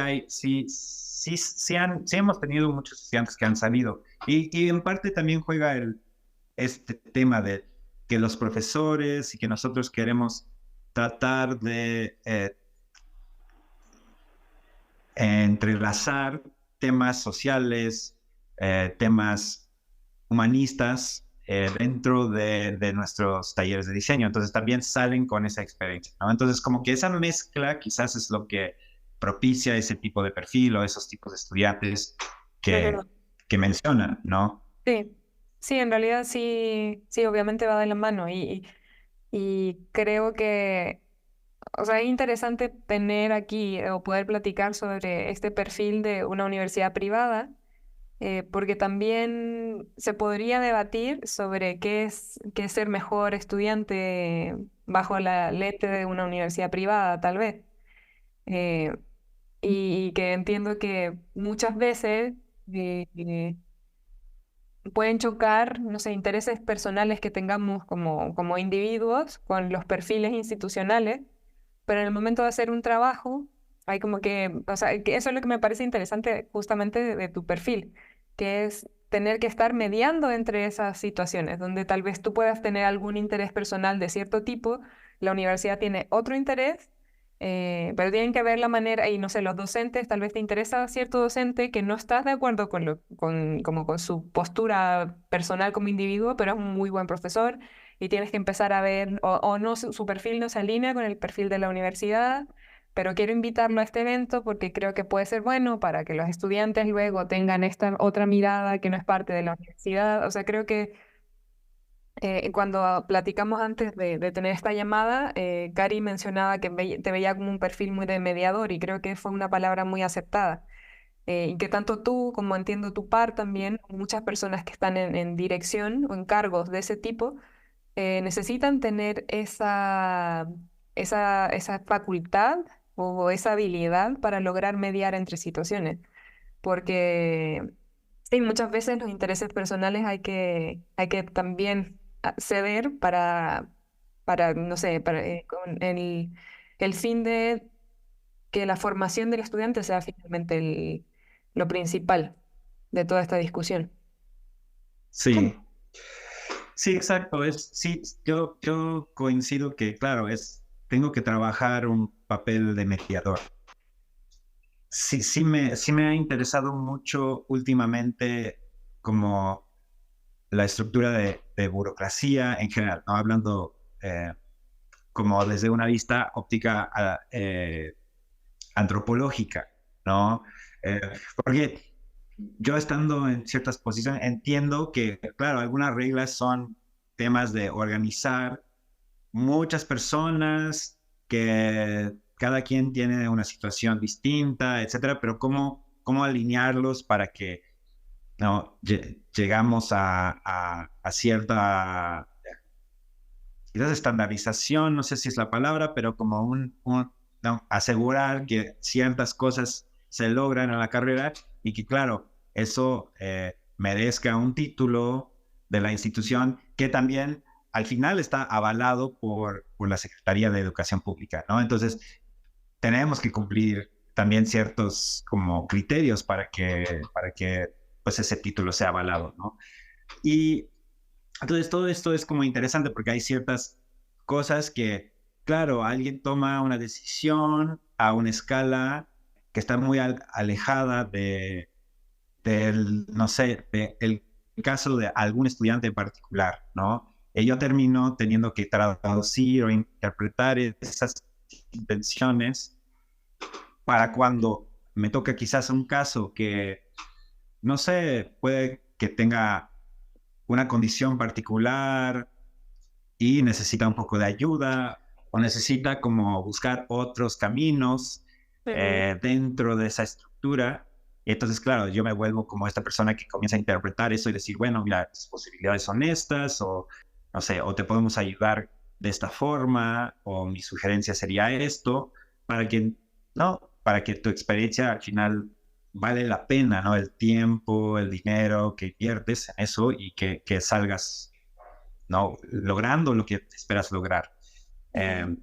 hemos tenido muchos estudiantes que han salido. Y en parte también juega este tema de que los profesores y que nosotros queremos tratar de entrelazar temas sociales, temas humanistas dentro de nuestros talleres de diseño. Entonces también salen con esa experiencia, ¿no? Entonces como que esa mezcla quizás es lo que propicia ese tipo de perfil o esos tipos de estudiantes que, que mencionan, ¿no? Sí, sí, en realidad sí, sí, obviamente va de la mano y creo que, o sea, es interesante tener aquí o poder platicar sobre este perfil de una universidad privada, porque también se podría debatir sobre qué es ser mejor estudiante bajo la lete de una universidad privada, tal vez. Eh, y que entiendo que muchas veces pueden chocar, no sé, intereses personales que tengamos como individuos con los perfiles institucionales, pero en el momento de hacer un trabajo, hay como que, o sea, que eso es lo que me parece interesante justamente de tu perfil, que es tener que estar mediando entre esas situaciones, donde tal vez tú puedas tener algún interés personal de cierto tipo, la universidad tiene otro interés, pero tienen que ver la manera, y no sé, los docentes, tal vez te interesa cierto docente que no estás de acuerdo como con su postura personal como individuo, pero es un muy buen profesor y tienes que empezar a ver, o no, su perfil no se alinea con el perfil de la universidad, pero quiero invitarlo a este evento porque creo que puede ser bueno para que los estudiantes luego tengan esta otra mirada que no es parte de la universidad. O sea, creo que cuando platicamos antes de tener esta llamada, Cari mencionaba que te veía como un perfil muy de mediador y creo que fue una palabra muy aceptada. Y que tanto tú como entiendo tu par también, muchas personas que están en dirección o en cargos de ese tipo, necesitan tener esa facultad o esa habilidad para lograr mediar entre situaciones. Porque sí, muchas veces los intereses personales hay que también ceder para, no sé, con el fin de que la formación del estudiante sea finalmente lo principal de toda esta discusión. Sí, sí, exacto. Sí, yo coincido que, claro, tengo que trabajar un papel de mediador. Sí, sí me ha interesado mucho últimamente como la estructura de burocracia en general, ¿no? Hablando como desde una vista óptica antropológica, ¿no? Eh, Porque yo estando en ciertas posiciones entiendo que, claro, algunas reglas son temas de organizar muchas personas, que cada quien tiene una situación distinta, etcétera, pero cómo alinearlos para que no llegamos a cierta quizás estandarización, no sé si es la palabra, pero como no, asegurar que ciertas cosas se logran en la carrera y que, claro, eso merezca un título de la institución que también al final está avalado por la Secretaría de Educación Pública, ¿no? Entonces, tenemos que cumplir también ciertos como criterios para que pues ese título sea avalado, ¿no? Y entonces todo esto es como interesante porque hay ciertas cosas que, claro, alguien toma una decisión a una escala que está muy alejada del, no sé, el caso de algún estudiante en particular, ¿no? Y yo termino teniendo que traducir o interpretar esas intenciones para cuando me toca quizás un caso que, no sé, puede que tenga una condición particular y necesita un poco de ayuda o necesita como buscar otros caminos dentro de esa estructura. Y entonces, claro, yo me vuelvo como esta persona que comienza a interpretar eso y decir, bueno, mira, las posibilidades son estas, o no sé, o te podemos ayudar de esta forma, o mi sugerencia sería esto, para que, no, para que tu experiencia al final vale la pena, ¿no? El tiempo, el dinero que inviertes en eso y que salgas, ¿no? Logrando lo que esperas lograr. Eh,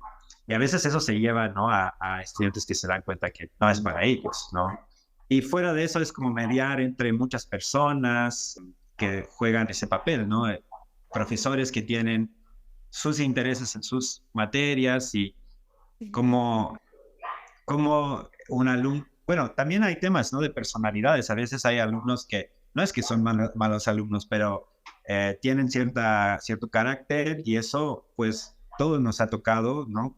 y a veces eso se lleva, ¿no? A estudiantes que se dan cuenta que no es para ellos, ¿no? Y fuera de eso es como mediar entre muchas personas que juegan ese papel, ¿no? Profesores que tienen sus intereses en sus materias y como, como un alumno, bueno, también hay temas, ¿no? De personalidades. A veces hay alumnos que no es que son malos alumnos, pero tienen cierto carácter y eso, pues, todos nos ha tocado, ¿no?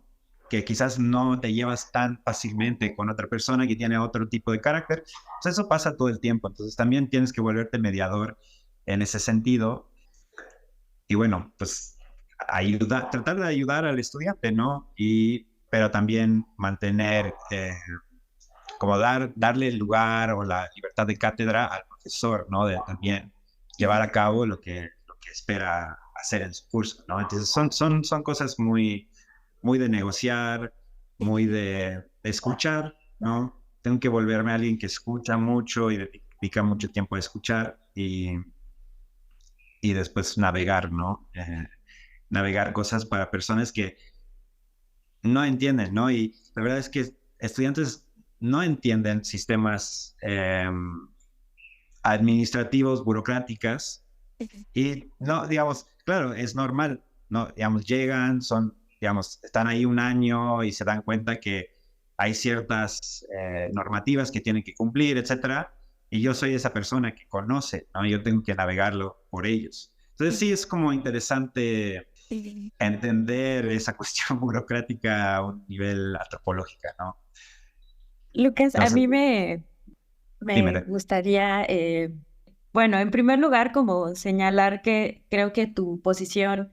Que quizás no te llevas tan fácilmente con otra persona que tiene otro tipo de carácter. Pues eso pasa todo el tiempo. Entonces también tienes que volverte mediador en ese sentido. Y bueno, pues tratar de ayudar al estudiante, ¿no? Pero también mantener como darle el lugar o la libertad de cátedra al profesor, ¿no? De también llevar a cabo lo que espera hacer en su curso, ¿no? Entonces son cosas muy de negociar, muy de escuchar, ¿no? Tengo que volverme a alguien que escucha mucho y dedica mucho tiempo a escuchar y después navegar, ¿no? Navegar cosas para personas que no entienden, ¿no? Y la verdad es que estudiantes no entienden sistemas administrativos, burocráticas, y no, digamos, claro, es normal, ¿no? Digamos, llegan, digamos, están ahí un año y se dan cuenta que hay ciertas normativas que tienen que cumplir, etcétera, y yo soy esa persona que conoce, ¿no? Yo tengo que navegarlo por ellos. Entonces sí es como interesante entender esa cuestión burocrática a un nivel antropológico, ¿no? Lucas, No a sé, mí me dime. gustaría, bueno, en primer lugar, como señalar que creo que tu posición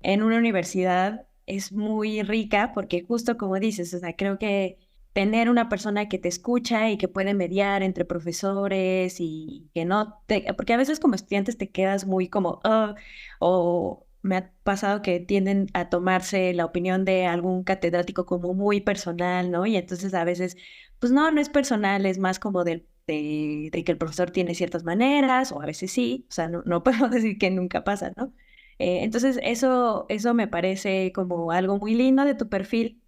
en una universidad es muy rica porque justo como dices, o sea, creo que tener una persona que te escucha y que puede mediar entre profesores y que no te, porque a veces como estudiantes te quedas muy como, "Ah", o me ha pasado que tienden a tomarse la opinión de algún catedrático como muy personal, ¿no? Y entonces a veces, pues no es personal, es más como de que el profesor tiene ciertas maneras, o a veces sí, o sea, no podemos decir que nunca pasa, ¿no? Entonces, eso me parece como algo muy lindo de tu perfil.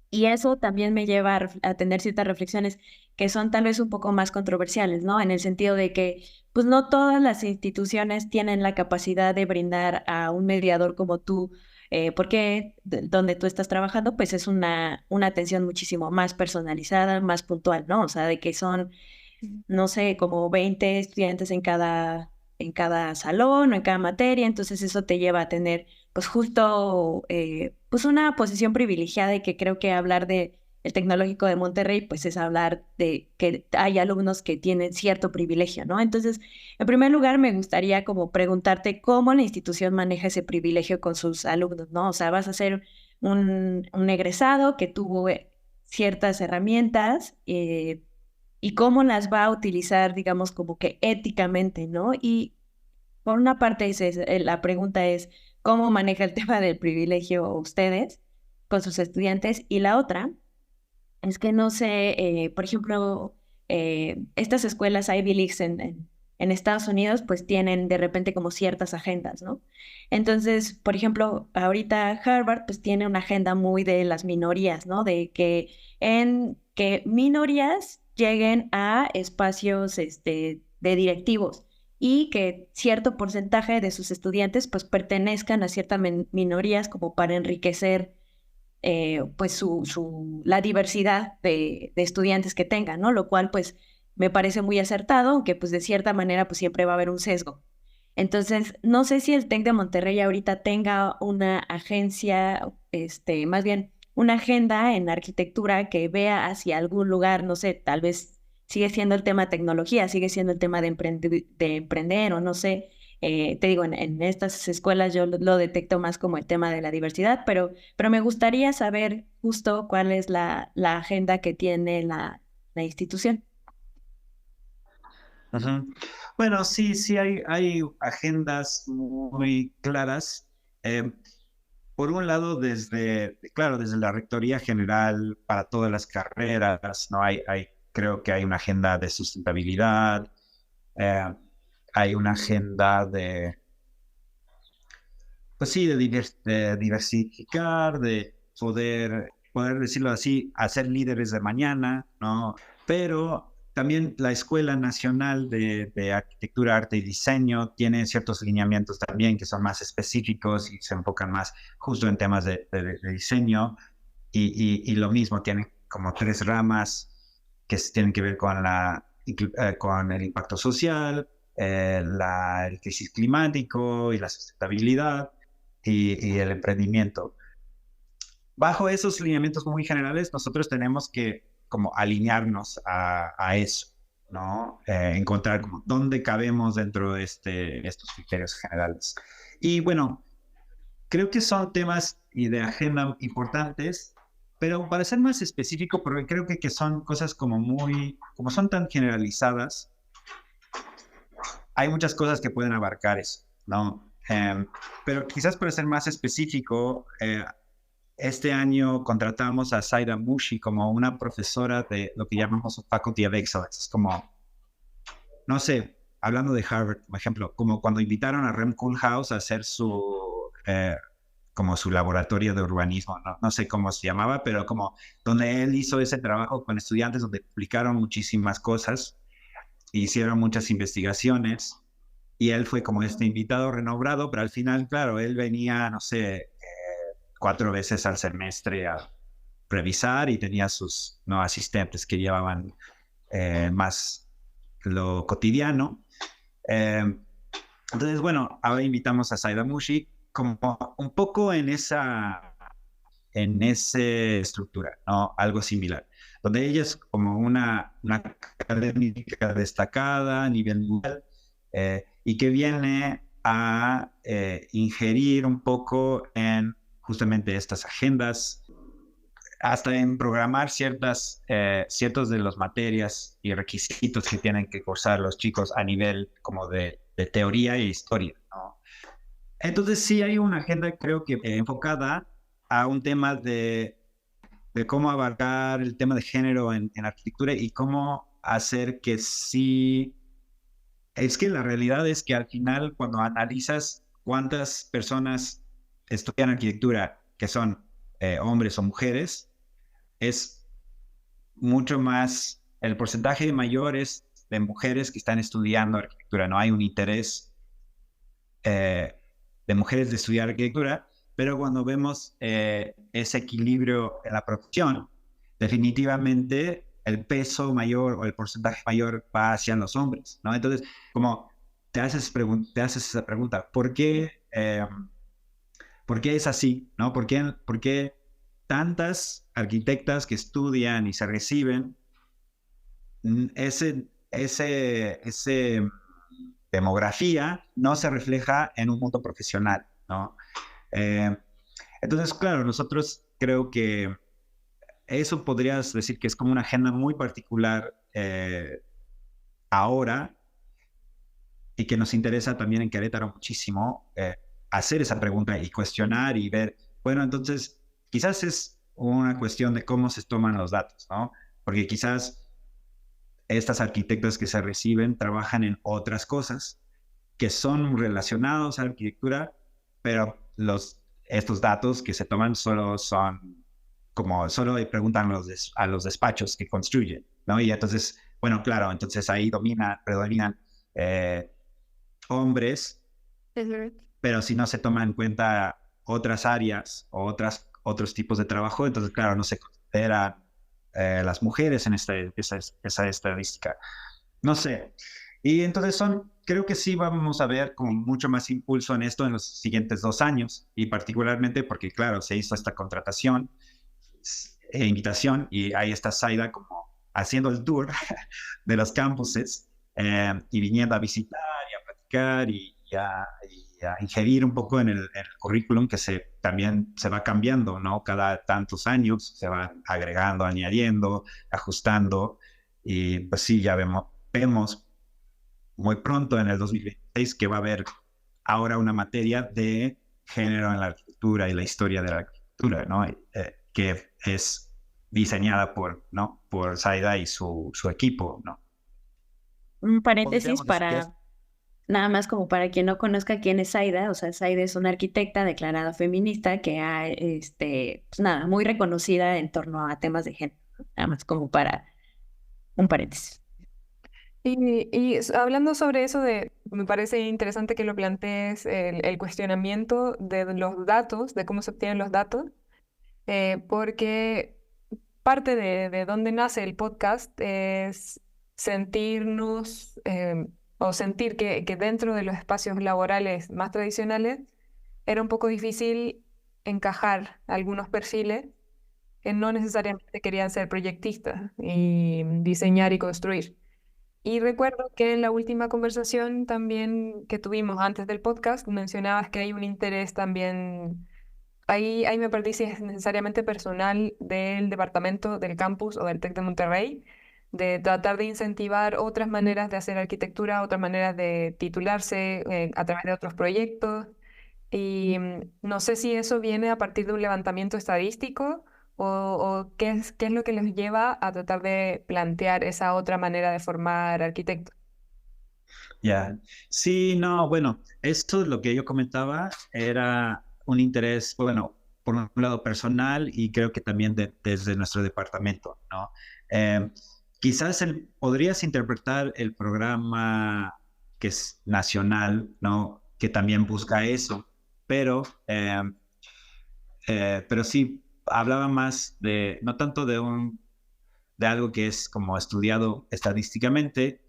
Y eso también me lleva a tener ciertas reflexiones que son tal vez un poco más controversiales, ¿no? En el sentido de que, pues no todas las instituciones tienen la capacidad de brindar a un mediador como tú, porque donde tú estás trabajando, pues es una atención muchísimo más personalizada, más puntual, ¿no? O sea, de que son no sé, como 20 estudiantes en cada salón o en cada materia, entonces eso te lleva a tener pues justo pues una posición privilegiada y que creo que hablar de el Tecnológico de Monterrey pues es hablar de que hay alumnos que tienen cierto privilegio, ¿no? Entonces, en primer lugar me gustaría como preguntarte cómo la institución maneja ese privilegio con sus alumnos, ¿no? O sea, vas a ser un egresado que tuvo ciertas herramientas, y cómo las va a utilizar, digamos, como que éticamente, ¿no? Y por una parte, la pregunta es, ¿cómo maneja el tema del privilegio ustedes con sus estudiantes? Y la otra es que no sé, por ejemplo, estas escuelas Ivy Leagues en Estados Unidos, pues tienen de repente como ciertas agendas, ¿no? Entonces, por ejemplo, ahorita Harvard, pues tiene una agenda muy de las minorías, ¿no? De que en que minorías lleguen a espacios, de directivos y que cierto porcentaje de sus estudiantes, pues pertenezcan a ciertas minorías como para enriquecer pues la diversidad de estudiantes que tengan, ¿no? Lo cual pues me parece muy acertado, aunque pues de cierta manera pues siempre va a haber un sesgo. Entonces, no sé si el TEC de Monterrey ahorita tenga una agencia, más bien una agenda en arquitectura que vea hacia algún lugar, no sé, tal vez sigue siendo el tema de tecnología, sigue siendo el tema de emprender o no sé, te digo, en estas escuelas yo lo detecto más como el tema de la diversidad, pero me gustaría saber justo cuál es la agenda que tiene la institución. Ujú. Bueno, sí, sí hay agendas muy claras. Eh, por un lado, claro, desde la Rectoría General para todas las carreras, ¿no? Creo que hay una agenda de sustentabilidad, eh, hay una agenda pues sí, de diversificar, de poder decirlo así, hacer líderes de mañana, ¿no? Pero también la Escuela Nacional de Arquitectura, Arte y Diseño tiene ciertos lineamientos también que son más específicos y se enfocan más justo en temas de diseño y lo mismo, tienen como tres ramas que tienen que ver con el impacto social, el crisis climático y la sustentabilidad y el emprendimiento. Bajo esos lineamientos muy generales, nosotros tenemos que como alinearnos a eso, ¿no? Encontrar como dónde cabemos dentro de estos criterios generales. Y bueno, creo que son temas y de agenda importantes, pero para ser más específico, porque creo que son cosas como son tan generalizadas, hay muchas cosas que pueden abarcar eso, ¿no? Pero quizás para ser más específico, este año contratamos a Saida Mushi como una profesora de lo que llamamos Faculty of Excellence. Es como, no sé, hablando de Harvard, por ejemplo, como cuando invitaron a Rem Koolhaas a hacer como su laboratorio de urbanismo, no sé cómo se llamaba, pero como donde él hizo ese trabajo con estudiantes donde publicaron muchísimas cosas, hicieron muchas investigaciones y él fue como este invitado renombrado, pero al final, claro, él venía, no sé, 4 veces al semestre a revisar y tenía sus no asistentes que llevaban más lo cotidiano. Eh, entonces, bueno, ahora invitamos a Saida Mushi como un poco en esa estructura, ¿no? Algo similar, donde ella es como una académica destacada a nivel mundial y que viene a ingerir un poco en justamente estas agendas, hasta en programar ciertos de las materias y requisitos que tienen que cursar los chicos a nivel como de teoría e historia, ¿no? Entonces sí hay una agenda, creo que enfocada a un tema de cómo abarcar el tema de género en arquitectura y cómo hacer que sí. Es que la realidad es que al final, cuando analizas cuántas personas estudian arquitectura que son hombres o mujeres, es mucho más, el porcentaje mayor es de mujeres que están estudiando arquitectura. No hay un interés de mujeres de estudiar arquitectura, pero cuando vemos ese equilibrio en la profesión, definitivamente el peso mayor o el porcentaje mayor va hacia los hombres, ¿no? Entonces, como te haces esa pregunta, ¿por qué es así, ¿no? ¿Por qué tantas arquitectas que estudian y se reciben, ese demografía no se refleja en un mundo profesional, ¿no? Eh, entonces, claro, nosotros creo que eso podrías decir que es como una agenda muy particular ahora y que nos interesa también en Querétaro muchísimo hacer esa pregunta y cuestionar y ver, bueno, entonces quizás es una cuestión de cómo se toman los datos, ¿no? Porque quizás estas arquitectas que se reciben trabajan en otras cosas que son relacionados a la arquitectura, pero estos datos que se toman solo le preguntan a los despachos que construyen, ¿no? Y entonces, bueno, claro, entonces ahí predominan hombres, pero si no se toman en cuenta otras áreas o otros tipos de trabajo, entonces, claro, no se consideran las mujeres en esa estadística. No sé. Y entonces creo que sí vamos a ver como mucho más impulso en esto en los siguientes 2 años, y particularmente porque, claro, se hizo esta contratación e invitación, y ahí está Zaida como haciendo el tour de los campuses y viniendo a visitar y a platicar y a ingerir un poco en el currículum que también se va cambiando, ¿no? Cada tantos años se va agregando, añadiendo, ajustando, y pues sí, ya vemos muy pronto en el 2026 que va a haber ahora una materia de género en la arquitectura y la historia de la arquitectura, ¿no? Que es diseñada por Zaida y su equipo, ¿no? Un paréntesis Podríamos decir que es... nada más como para quien no conozca quién es Zaida. O sea, Zaida es una arquitecta declarada feminista que ha, pues nada, muy reconocida en torno a temas de género, ¿no? Nada más como para un paréntesis. Hablando sobre eso me parece interesante que lo plantees el cuestionamiento de los datos, de cómo se obtienen los datos, porque parte de dónde nace el podcast es sentirnos o sentir que dentro de los espacios laborales más tradicionales era un poco difícil encajar algunos perfiles que no necesariamente querían ser proyectistas y diseñar y construir. Y recuerdo que en la última conversación también que tuvimos antes del podcast mencionabas que hay un interés también, ahí me perdí si es necesariamente personal del departamento, del campus o del TEC de Monterrey, de tratar de incentivar otras maneras de hacer arquitectura, otras maneras de titularse a través de otros proyectos. Y no sé si eso viene a partir de un levantamiento estadístico o qué es lo que les lleva a tratar de plantear esa otra manera de formar arquitectos. Ya. Sí, no, bueno, esto es lo que yo comentaba, era un interés, bueno, por un lado personal y creo que también desde nuestro departamento, ¿no? Eh, quizás podrías interpretar el programa que es nacional, ¿no? Que también busca eso, pero, pero sí, hablaba más no tanto de algo que es como estudiado estadísticamente,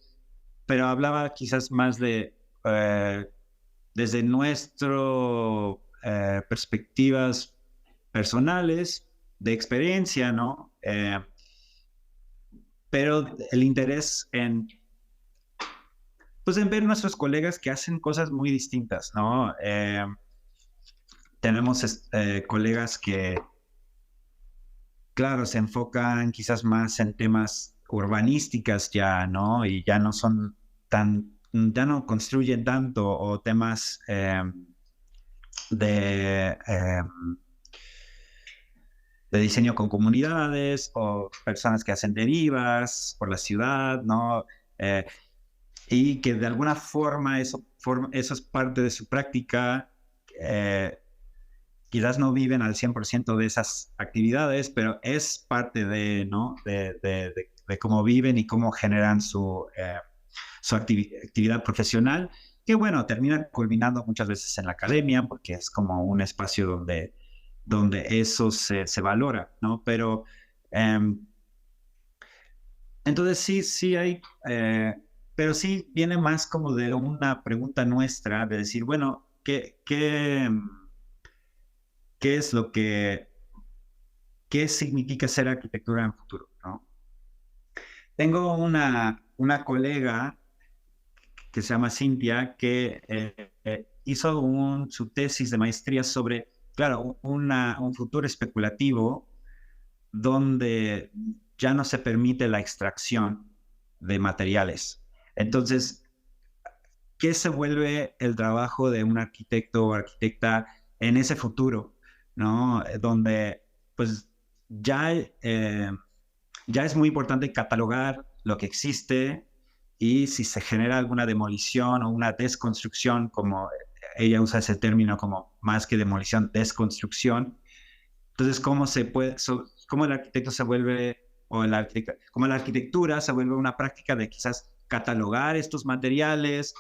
pero hablaba quizás más desde nuestro perspectivas personales, de experiencia, ¿no? Pero el interés pues en ver nuestros colegas que hacen cosas muy distintas, ¿no? Tenemos colegas que, claro, se enfocan quizás más en temas urbanísticas ya, ¿no? Y ya no son ya no construyen tanto, o temas de, eh, de diseño con comunidades, o personas que hacen derivas por la ciudad, ¿no? Eh, y que de alguna forma eso es parte de su práctica. Quizás no viven al 100% de esas actividades, pero es parte de, ¿no? de cómo viven y cómo generan su actividad profesional, que bueno, termina culminando muchas veces en la academia, porque es como un espacio donde eso se valora, ¿no? Entonces sí hay, pero sí viene más como de una pregunta nuestra, de decir, bueno, ¿qué es qué significa ser arquitectura en el futuro, ¿no? Tengo una colega que se llama Cintia, que hizo su tesis de maestría sobre, claro, un futuro especulativo donde ya no se permite la extracción de materiales. Entonces, ¿qué se vuelve el trabajo de un arquitecto o arquitecta en ese futuro, ¿no? Donde, pues, ya, ya es muy importante catalogar lo que existe y si se genera alguna demolición o una desconstrucción, como ella usa ese término como más que demolición, desconstrucción. Entonces, cómo el arquitecto se vuelve, cómo la arquitectura se vuelve una práctica de quizás catalogar estos materiales,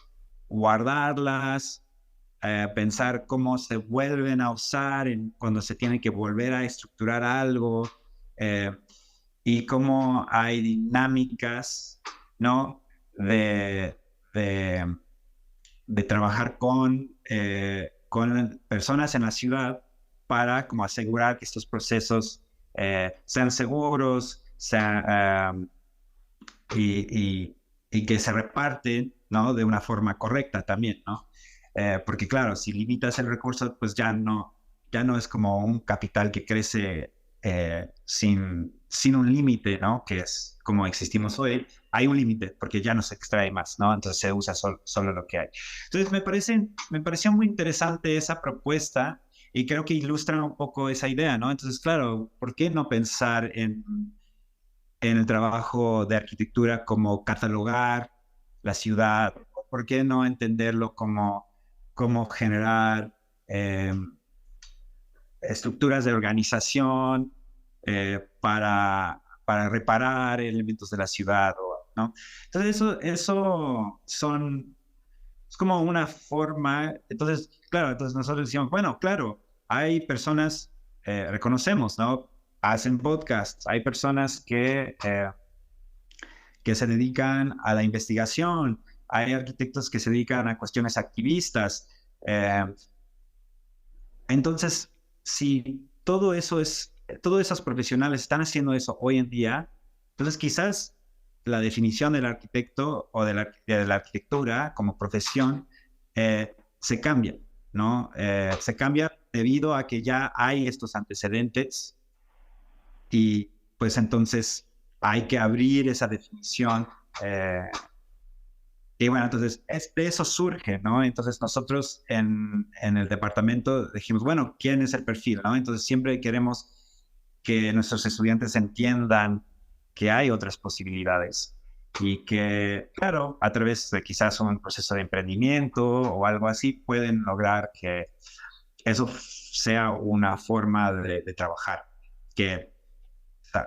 guardarlas, pensar cómo se vuelven a usar cuando se tiene que volver a estructurar algo, eh, y cómo hay dinámicas, ¿no? De, de, de trabajar con personas en la ciudad para como asegurar que estos procesos sean seguros, y que se reparten, ¿no? De una forma correcta también, ¿no? Porque claro, si limitas el recurso, pues ya no es como un capital que crece sin un límite, ¿no? Que es como existimos hoy. Hay un límite porque ya no se extrae más, ¿no? Entonces se usa solo lo que hay. Entonces me pareció muy interesante esa propuesta y creo que ilustra un poco esa idea, ¿no? Entonces, claro, ¿por qué no pensar en el trabajo de arquitectura como catalogar la ciudad? ¿Por qué no entenderlo como generar estructuras de organización para reparar elementos de la ciudad, ¿no? Entonces es como una forma. Entonces, claro, entonces nosotros decimos, bueno, claro, hay personas, reconocemos, ¿no? Hacen podcasts, hay personas que se dedican a la investigación, hay arquitectos que se dedican a cuestiones activistas. Entonces, si todos esos profesionales están haciendo eso hoy en día, entonces quizás la definición del arquitecto o de la arquitectura como profesión se cambia, ¿no? Se cambia debido a que ya hay estos antecedentes y pues entonces hay que abrir esa definición. Y bueno, entonces de eso surge, ¿no? Entonces nosotros en el departamento dijimos, bueno, ¿quién es el perfil, no? Entonces siempre queremos que nuestros estudiantes entiendan que hay otras posibilidades y que, claro, a través de quizás un proceso de emprendimiento o algo así, pueden lograr que eso sea una forma de trabajar que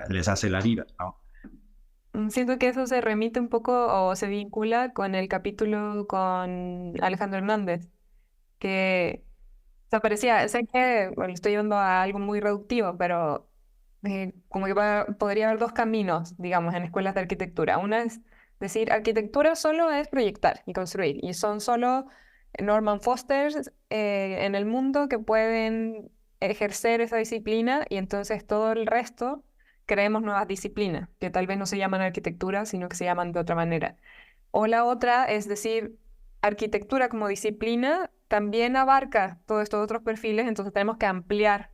les hace la vida, ¿no? Siento que eso se remite un poco o se vincula con el capítulo con Alejandro Hernández, que o sea, parecía, sé que bueno, estoy yendo a algo muy reductivo, pero como que podría haber dos caminos, digamos, en escuelas de arquitectura. Una es decir, arquitectura solo es proyectar y construir, y son solo Norman Fosters en el mundo que pueden ejercer esa disciplina, y entonces todo el resto creemos nuevas disciplinas, que tal vez no se llaman arquitectura, sino que se llaman de otra manera. O la otra es decir, arquitectura como disciplina también abarca todos estos otros perfiles, entonces tenemos que ampliar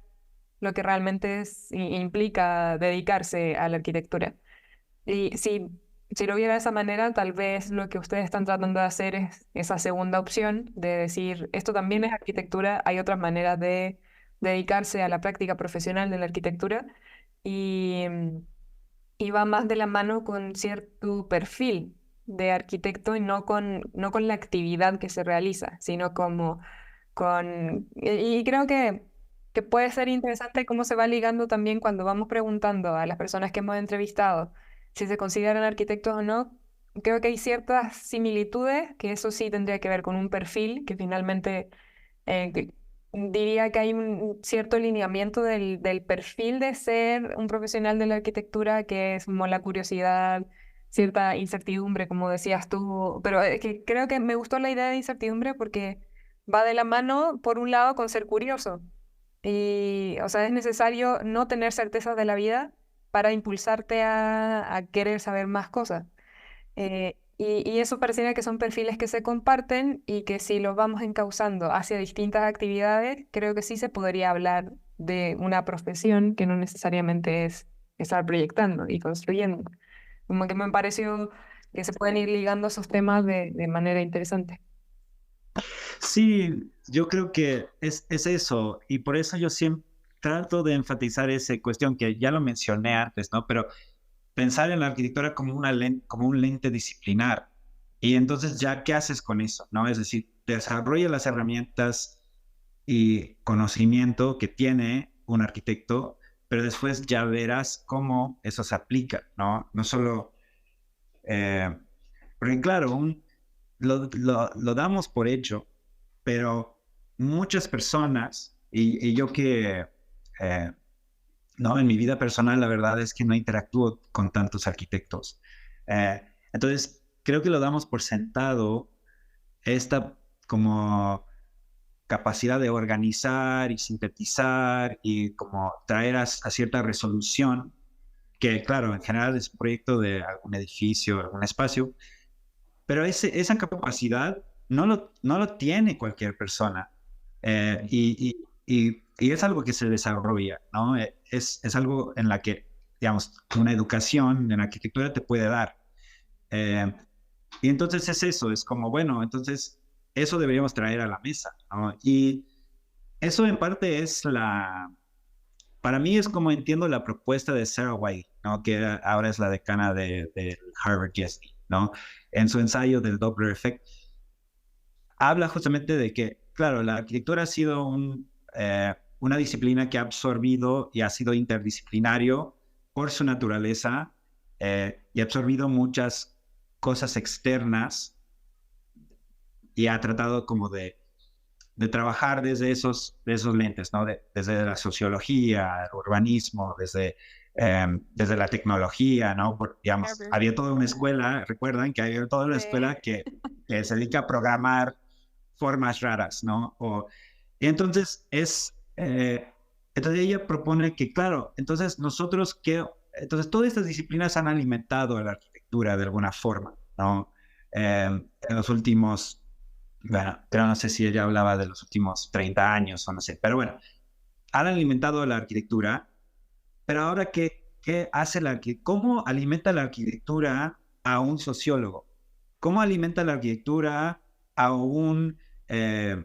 lo que realmente implica dedicarse a la arquitectura. Y si lo viera de esa manera, tal vez lo que ustedes están tratando de hacer es esa segunda opción de decir, esto también es arquitectura, hay otras maneras de dedicarse a la práctica profesional de la arquitectura y, y va más de la mano con cierto perfil de arquitecto y no con la actividad que se realiza, sino como y creo que puede ser interesante cómo se va ligando también cuando vamos preguntando a las personas que hemos entrevistado si se consideran arquitectos o no. Creo que hay ciertas similitudes, que eso sí tendría que ver con un perfil, que finalmente diría que hay un cierto alineamiento del perfil de ser un profesional de la arquitectura, que es como la curiosidad, cierta incertidumbre, como decías tú, pero es que creo que me gustó la idea de incertidumbre porque va de la mano, por un lado, con ser curioso. Y, o sea, es necesario no tener certezas de la vida para impulsarte a querer saber más cosas. Y eso pareciera que son perfiles que se comparten y que si los vamos encauzando hacia distintas actividades, creo que sí se podría hablar de una profesión que no necesariamente es estar proyectando y construyendo. Como que me pareció que se pueden ir ligando esos temas de manera interesante. Sí, yo creo que es eso, y por eso yo siempre trato de enfatizar esa cuestión que ya lo mencioné antes, ¿no? Pero pensar en la arquitectura como como un lente disciplinar. Y entonces ya, ¿qué haces con eso? ¿No? Es decir, desarrolla las herramientas y conocimiento que tiene un arquitecto, pero después ya verás cómo eso se aplica, ¿no? No solo, eh, porque claro, lo damos por hecho, pero muchas personas, y yo que, eh, no, en mi vida personal la verdad es que no interactúo con tantos arquitectos. Eh, entonces, creo que lo damos por sentado esta como capacidad de organizar y sintetizar y como traer a cierta resolución, que claro, en general es un proyecto de algún edificio, algún espacio, pero esa capacidad no lo tiene cualquier persona. Y es algo que se desarrolla, ¿no? Es algo en la que, digamos, una educación en arquitectura te puede dar. Eh, y entonces es eso, es como, bueno, entonces eso deberíamos traer a la mesa, ¿no? Y eso en parte para mí es como entiendo la propuesta de Sarah White, ¿no? Que ahora es la decana de Harvard Yesney, ¿no? En su ensayo del Doppler Effect, habla justamente de que, claro, la arquitectura ha sido una disciplina que ha absorbido y ha sido interdisciplinario por su naturaleza y ha absorbido muchas cosas externas y ha tratado como de trabajar de esos lentes, ¿no? Desde la sociología, el urbanismo, desde la tecnología, ¿no? Digamos, había toda una escuela, recuerdan que había toda una escuela que se dedica a programar formas raras, ¿no? Y entonces entonces ella propone que, claro, entonces entonces todas estas disciplinas han alimentado a la arquitectura de alguna forma, ¿no? En los últimos, bueno, pero no sé si ella hablaba de los últimos 30 años o no sé, pero bueno, han alimentado a la arquitectura, pero ahora, ¿qué hace cómo alimenta la arquitectura a un sociólogo? ¿Cómo alimenta la arquitectura a eh,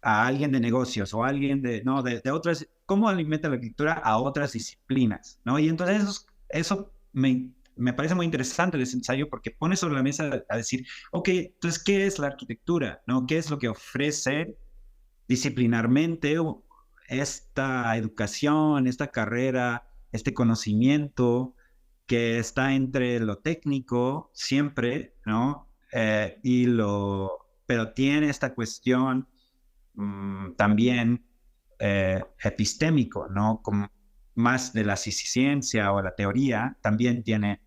a alguien de negocios o alguien no, de otras, cómo alimenta la arquitectura a otras disciplinas, ¿no? Y entonces eso me parece muy interesante el ensayo porque pone sobre la mesa a decir, ok, entonces, ¿qué es la arquitectura? ¿No? ¿Qué es lo que ofrece disciplinarmente esta educación, esta carrera, este conocimiento que está entre lo técnico siempre, ¿no? Pero tiene esta cuestión también epistémico, ¿no? Como más de la ciencia o la teoría, también tiene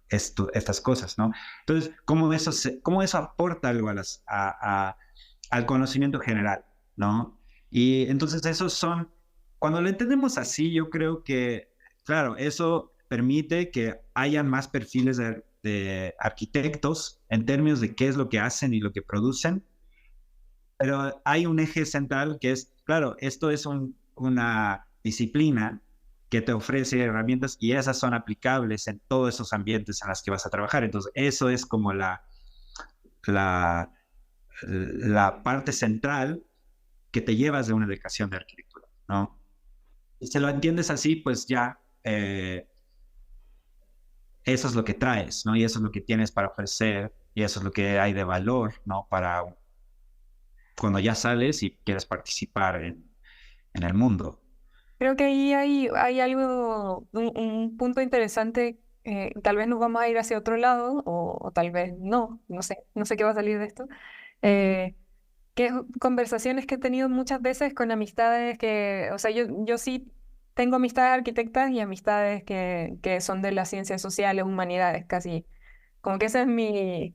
estas cosas, ¿no? Entonces, cómo eso aporta algo al conocimiento general, ¿no? Y entonces cuando lo entendemos así, yo creo que, claro, eso permite que hayan más perfiles de arquitectos en términos de qué es lo que hacen y lo que producen, pero hay un eje central que es, claro, esto es una disciplina que te ofrece herramientas y esas son aplicables en todos esos ambientes en los que vas a trabajar. Entonces, eso es como la, la parte central que te llevas de una educación de arquitectura, ¿no? Y si lo entiendes así, pues ya eso es lo que traes, ¿no? Y eso es lo que tienes para ofrecer, y eso es lo que hay de valor, ¿no? Para cuando ya sales y quieres participar en el mundo. Creo que ahí hay algo, un punto interesante. Tal vez nos vamos a ir hacia otro lado o tal vez no, no sé qué va a salir de esto. Eh, que es conversaciones que he tenido muchas veces con amistades que, o sea, yo sí tengo amistades arquitectas y amistades que son de las ciencias sociales, humanidades, casi, como que ese es mis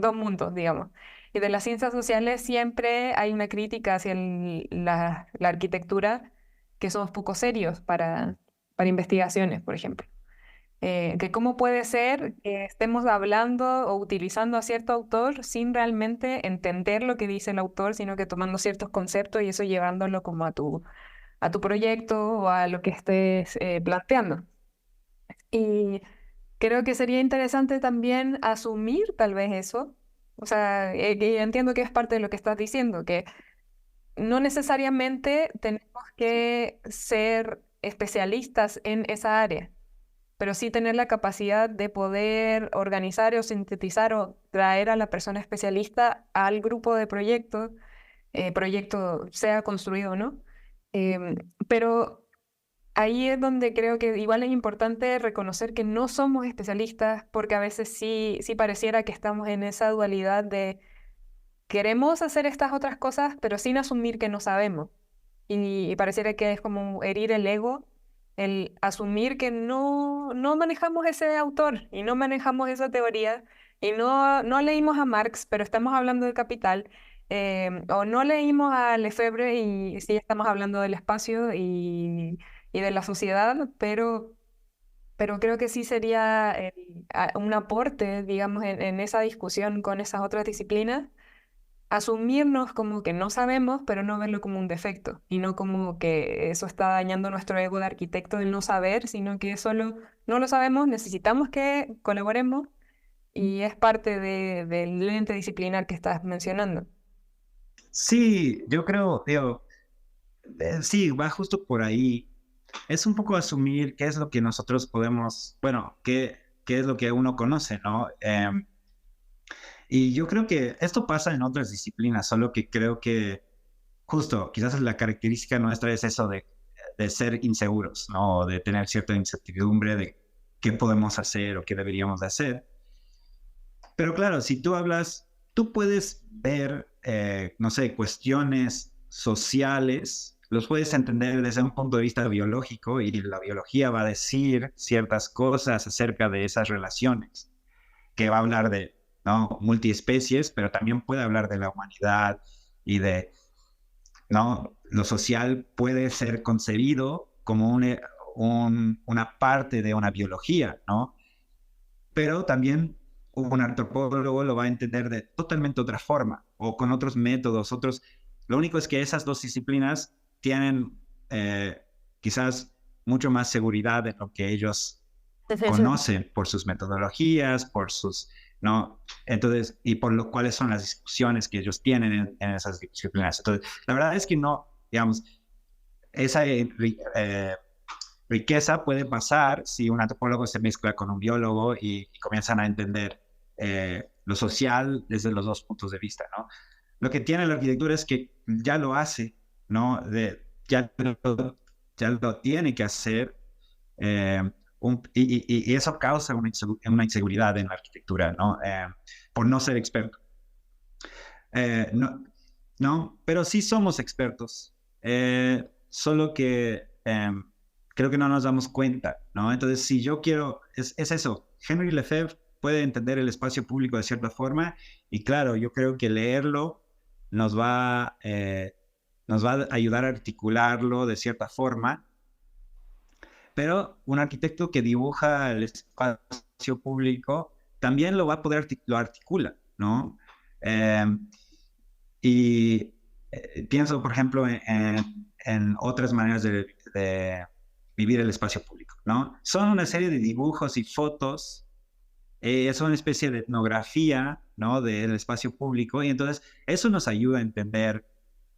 dos mundos, digamos. Y de las ciencias sociales siempre hay una crítica hacia la arquitectura, que somos poco serios para investigaciones, por ejemplo. Que cómo puede ser que estemos hablando o utilizando a cierto autor sin realmente entender lo que dice el autor, sino que tomando ciertos conceptos y eso llevándolo como a tu proyecto o a lo que estés planteando. Y creo que sería interesante también asumir tal vez eso. O sea, que entiendo que es parte de lo que estás diciendo, que no necesariamente tenemos que ser especialistas en esa área, pero sí tener la capacidad de poder organizar o sintetizar o traer a la persona especialista al grupo de proyectos, proyecto sea construido o no. Pero ahí es donde creo que igual es importante reconocer que no somos especialistas, porque a veces sí pareciera que estamos en esa dualidad de queremos hacer estas otras cosas, pero sin asumir que no sabemos. Y pareciera que es como herir el ego, el asumir que no manejamos ese autor y no manejamos esa teoría y no leímos a Marx, pero estamos hablando del capital, o no leímos a Lefebvre y sí estamos hablando del espacio y de la sociedad, pero creo que sí sería un aporte, digamos, en esa discusión con esas otras disciplinas asumirnos como que no sabemos, pero no verlo como un defecto, y no como que eso está dañando nuestro ego de arquitecto el no saber, sino que solo no lo sabemos, necesitamos que colaboremos y es parte del ente disciplinar que estás mencionando. Sí, yo creo, digo, sí, va justo por ahí. Es un poco asumir qué es lo que nosotros podemos, bueno, qué es lo que uno conoce, ¿no? Y yo creo que esto pasa en otras disciplinas, solo que creo que justo, quizás la característica nuestra es eso de ser inseguros, ¿no? De tener cierta incertidumbre de qué podemos hacer o qué deberíamos de hacer. Pero claro, si tú hablas, tú puedes ver, no sé, cuestiones sociales, los puedes entender desde un punto de vista biológico y la biología va a decir ciertas cosas acerca de esas relaciones, que va a hablar de, ¿no? Multiespecies, pero también puede hablar de la humanidad y de, ¿no? Lo social puede ser concebido como una parte de una biología, ¿no? Pero también un antropólogo lo va a entender de totalmente otra forma o con otros métodos, otros. Lo único es que esas dos disciplinas tienen quizás mucho más seguridad en lo que ellos conocen por sus metodologías, por sus, ¿no? Entonces, y por lo cuáles son las discusiones que ellos tienen en esas disciplinas. Entonces, la verdad es que no, digamos, esa riqueza puede pasar si un antropólogo se mezcla con un biólogo y comienzan a entender lo social desde los dos puntos de vista, ¿no? Lo que tiene la arquitectura es que ya lo hace, ¿no? Ya lo tiene que hacer, y eso causa una inseguridad en la arquitectura, ¿no? Por no ser experto. No, no, pero sí somos expertos, solo que creo que no nos damos cuenta, ¿no? Entonces, si yo quiero, es eso, Henry Lefebvre puede entender el espacio público de cierta forma y claro, yo creo que leerlo nos va a ayudar a articularlo de cierta forma, pero un arquitecto que dibuja el espacio público también lo va a poder, lo articula, ¿no? Y pienso, por ejemplo, en otras maneras de vivir el espacio público, ¿no? Son una serie de dibujos y fotos, es una especie de etnografía, ¿no? Del espacio público, y entonces eso nos ayuda a entender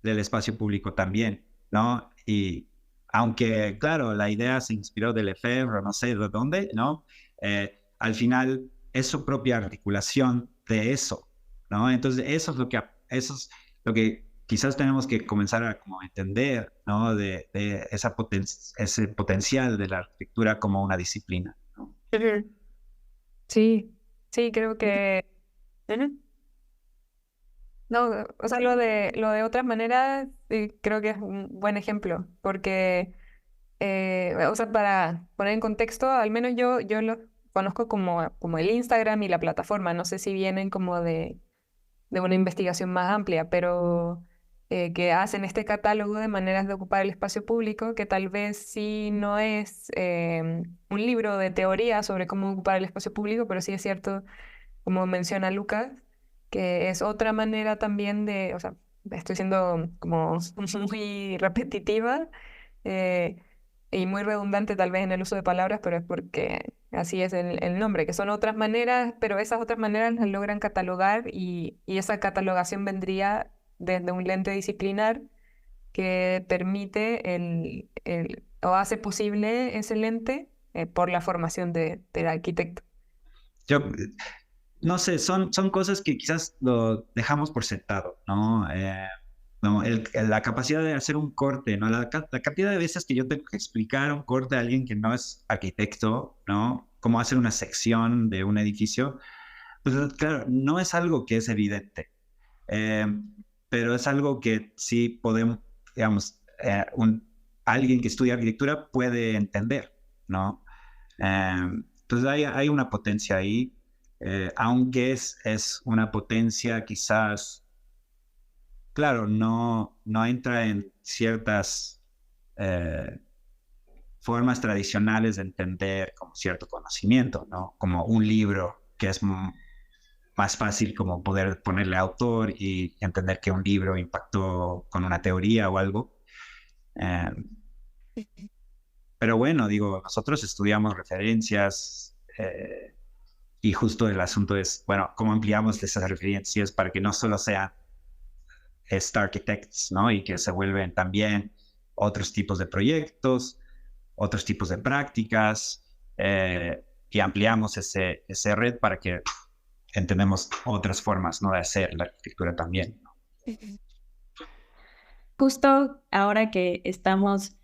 del espacio público también, ¿no? Y aunque, claro, la idea se inspiró del Lefebvre, no sé de dónde, ¿no? Al final es su propia articulación de eso, ¿no? Entonces, eso es lo que quizás tenemos que comenzar a como entender, ¿no? De ese potencial de la arquitectura como una disciplina, ¿no? Ujú. Sí, sí, creo que... Ujú. No, o sea, lo de otras maneras, sí, creo que es un buen ejemplo, porque, o sea, para poner en contexto, al menos yo lo conozco como el Instagram y la plataforma, no sé si vienen como de una investigación más amplia, pero que hacen este catálogo de maneras de ocupar el espacio público, que tal vez sí no es un libro de teoría sobre cómo ocupar el espacio público, pero sí es cierto, como menciona Lucas, que es otra manera también de, o sea, estoy siendo como muy repetitiva eh, y muy redundante tal vez en el uso de palabras, pero es porque así es el nombre, que son otras maneras, pero esas otras maneras las logran catalogar y esa catalogación vendría desde un lente disciplinar que permite o hace posible ese lente por la formación del arquitecto. Yo, no sé, son cosas que quizás lo dejamos por sentado, ¿no? No, la capacidad de hacer un corte, ¿no? La cantidad de veces que yo tengo que explicar un corte a alguien que no es arquitecto, ¿no? Cómo hacer una sección de un edificio, pues claro, no es algo que es evidente, eh, pero es algo que sí podemos, digamos, alguien que estudia arquitectura puede entender, ¿no? Entonces hay una potencia ahí, aunque es una potencia quizás, claro, no entra en ciertas eh, formas tradicionales de entender como cierto conocimiento, ¿no? Como un libro, que es más fácil como poder ponerle autor y entender que un libro impactó con una teoría o algo. Eh, pero bueno, digo, nosotros estudiamos referencias. Y justo el asunto es, bueno, ¿cómo ampliamos esas referencias para que no solo sean Star Architects, ¿no? Y que se vuelven también otros tipos de proyectos, otros tipos de prácticas, y ampliamos ese red para que entendamos otras formas, ¿no? De hacer la arquitectura también, ¿no? Justo ahora que estamos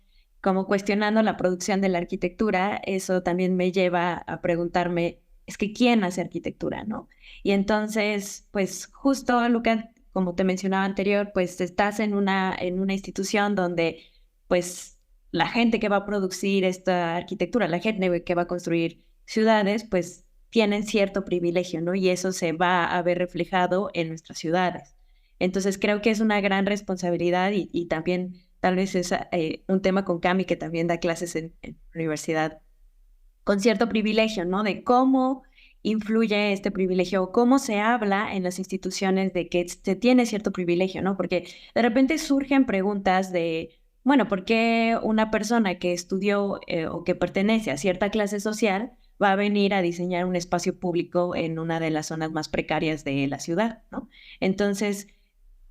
como cuestionando la producción de la arquitectura, eso también me lleva a preguntarme, es que ¿quién hace arquitectura, no? Y entonces, pues justo, Luca, como te mencionaba anterior, pues estás en una institución donde, pues, la gente que va a producir esta arquitectura, la gente que va a construir ciudades, pues tienen cierto privilegio, ¿no? Y eso se va a ver reflejado en nuestras ciudades. Entonces creo que es una gran responsabilidad y también tal vez es un tema con Cami que también da clases en la universidad con cierto privilegio, ¿no? De cómo influye este privilegio o cómo se habla en las instituciones de que se tiene cierto privilegio, ¿no? Porque de repente surgen preguntas de, bueno, ¿por qué una persona que estudió o que pertenece a cierta clase social va a venir a diseñar un espacio público en una de las zonas más precarias de la ciudad, ¿no? Entonces,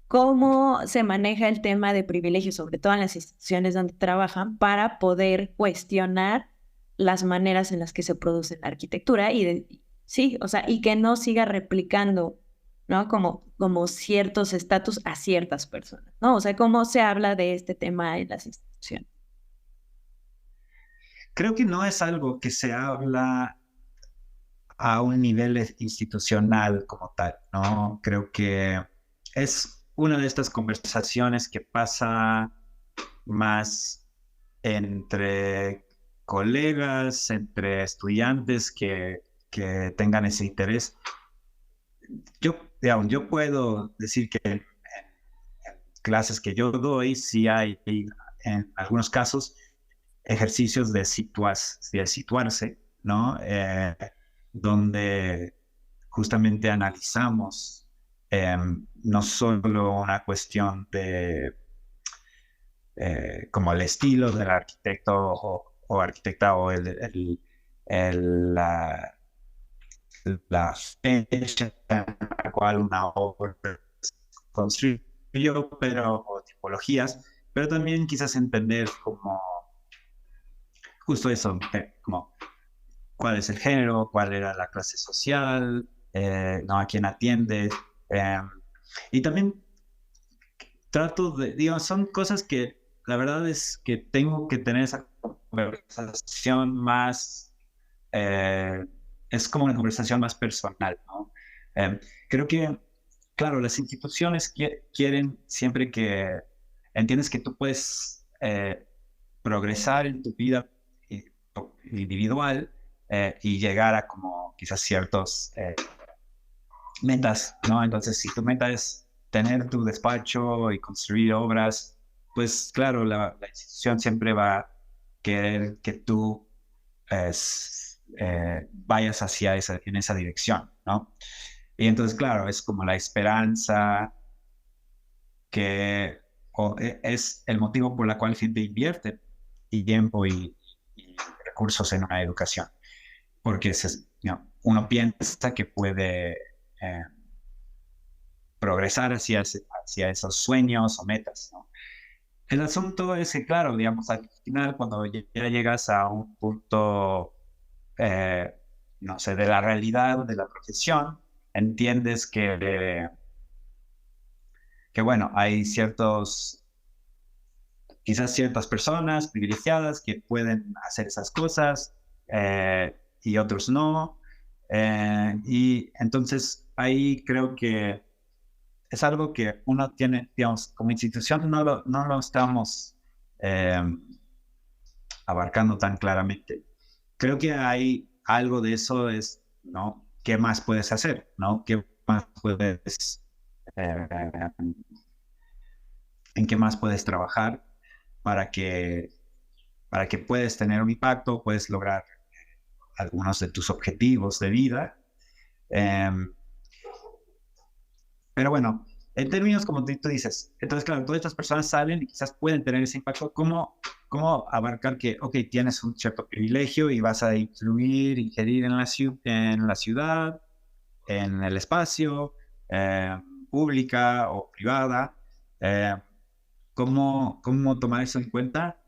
¿cómo se maneja el tema de privilegios, sobre todo en las instituciones donde trabajan, para poder cuestionar las maneras en las que se produce la arquitectura sí, o sea, y que no siga replicando, ¿no? Como ciertos estatus a ciertas personas, ¿no? O sea, ¿cómo se habla de este tema en las instituciones? Creo que no es algo que se habla a un nivel institucional como tal, ¿no? Creo que es una de estas conversaciones que pasa más entre colegas, entre estudiantes que tengan ese interés. Digamos, yo puedo decir que en clases que yo doy, sí hay en algunos casos ejercicios de situarse, ¿no? Donde justamente analizamos no solo una cuestión de como el estilo del arquitecto o arquitecta o la, la fecha en la cual una obra se construyó, pero, o tipologías, pero también quizás entender como justo eso, como cuál es el género, cuál era la clase social, ¿no? A quién atiendes. eh, y también trato de, digo, son cosas que la verdad es que tengo que tener esa conversación más, eh, es como una conversación más personal, ¿no? Eh, Creo que, claro, las instituciones quieren siempre que entiendes que tú puedes progresar en tu vida i- individual y llegar a como quizás ciertos metas, ¿no? Entonces, si tu meta es tener tu despacho y construir obras, pues claro, la institución siempre va a querer que tú vayas hacia en esa dirección, ¿no? Y entonces, claro, es como la esperanza que es el motivo por la cual gente invierte y tiempo y recursos en una educación, porque uno piensa que puede progresar hacia esos sueños o metas, ¿no? El asunto es que, claro, digamos, al final, cuando ya llegas a un punto, eh, no sé, de la realidad de la profesión, entiendes que bueno, hay quizás ciertas personas privilegiadas que pueden hacer esas cosas y otros no. Y entonces ahí creo que es algo que uno tiene, digamos, como institución no lo estamos eh, abarcando tan claramente. Creo que hay algo de eso es, ¿no? ¿Qué más puedes hacer, ¿no? ¿Qué más puedes, eh, en qué más puedes trabajar para para que puedas tener un impacto, puedes lograr algunos de tus objetivos de vida? Eh, Pero bueno, en términos como tú dices, entonces claro, todas estas personas salen y quizás pueden tener ese impacto. ¿Cómo abarcar que, ok, tienes un cierto privilegio y vas a influir, ingerir en en la ciudad, en el espacio, eh, pública o privada? Eh, ¿Cómo tomar eso en cuenta?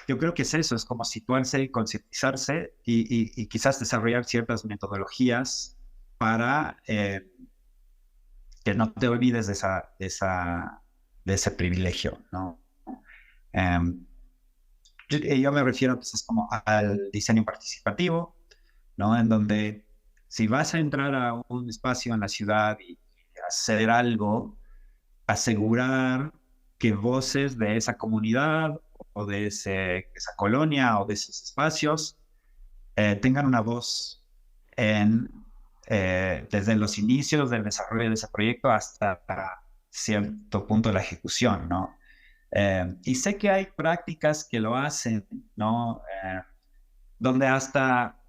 Yo creo que es eso, es como situarse y concientizarse y quizás desarrollar ciertas metodologías para que no te olvides de ese privilegio, ¿no? Um, yo me refiero pues, como al diseño participativo, ¿no? En donde si vas a entrar a un espacio en la ciudad y hacer algo, asegurar que voces de esa comunidad o de esa colonia o de esos espacios tengan una voz en, desde los inicios del desarrollo de ese proyecto hasta cierto punto de la ejecución, ¿no? Y sé que hay prácticas que lo hacen, ¿no? Donde hasta,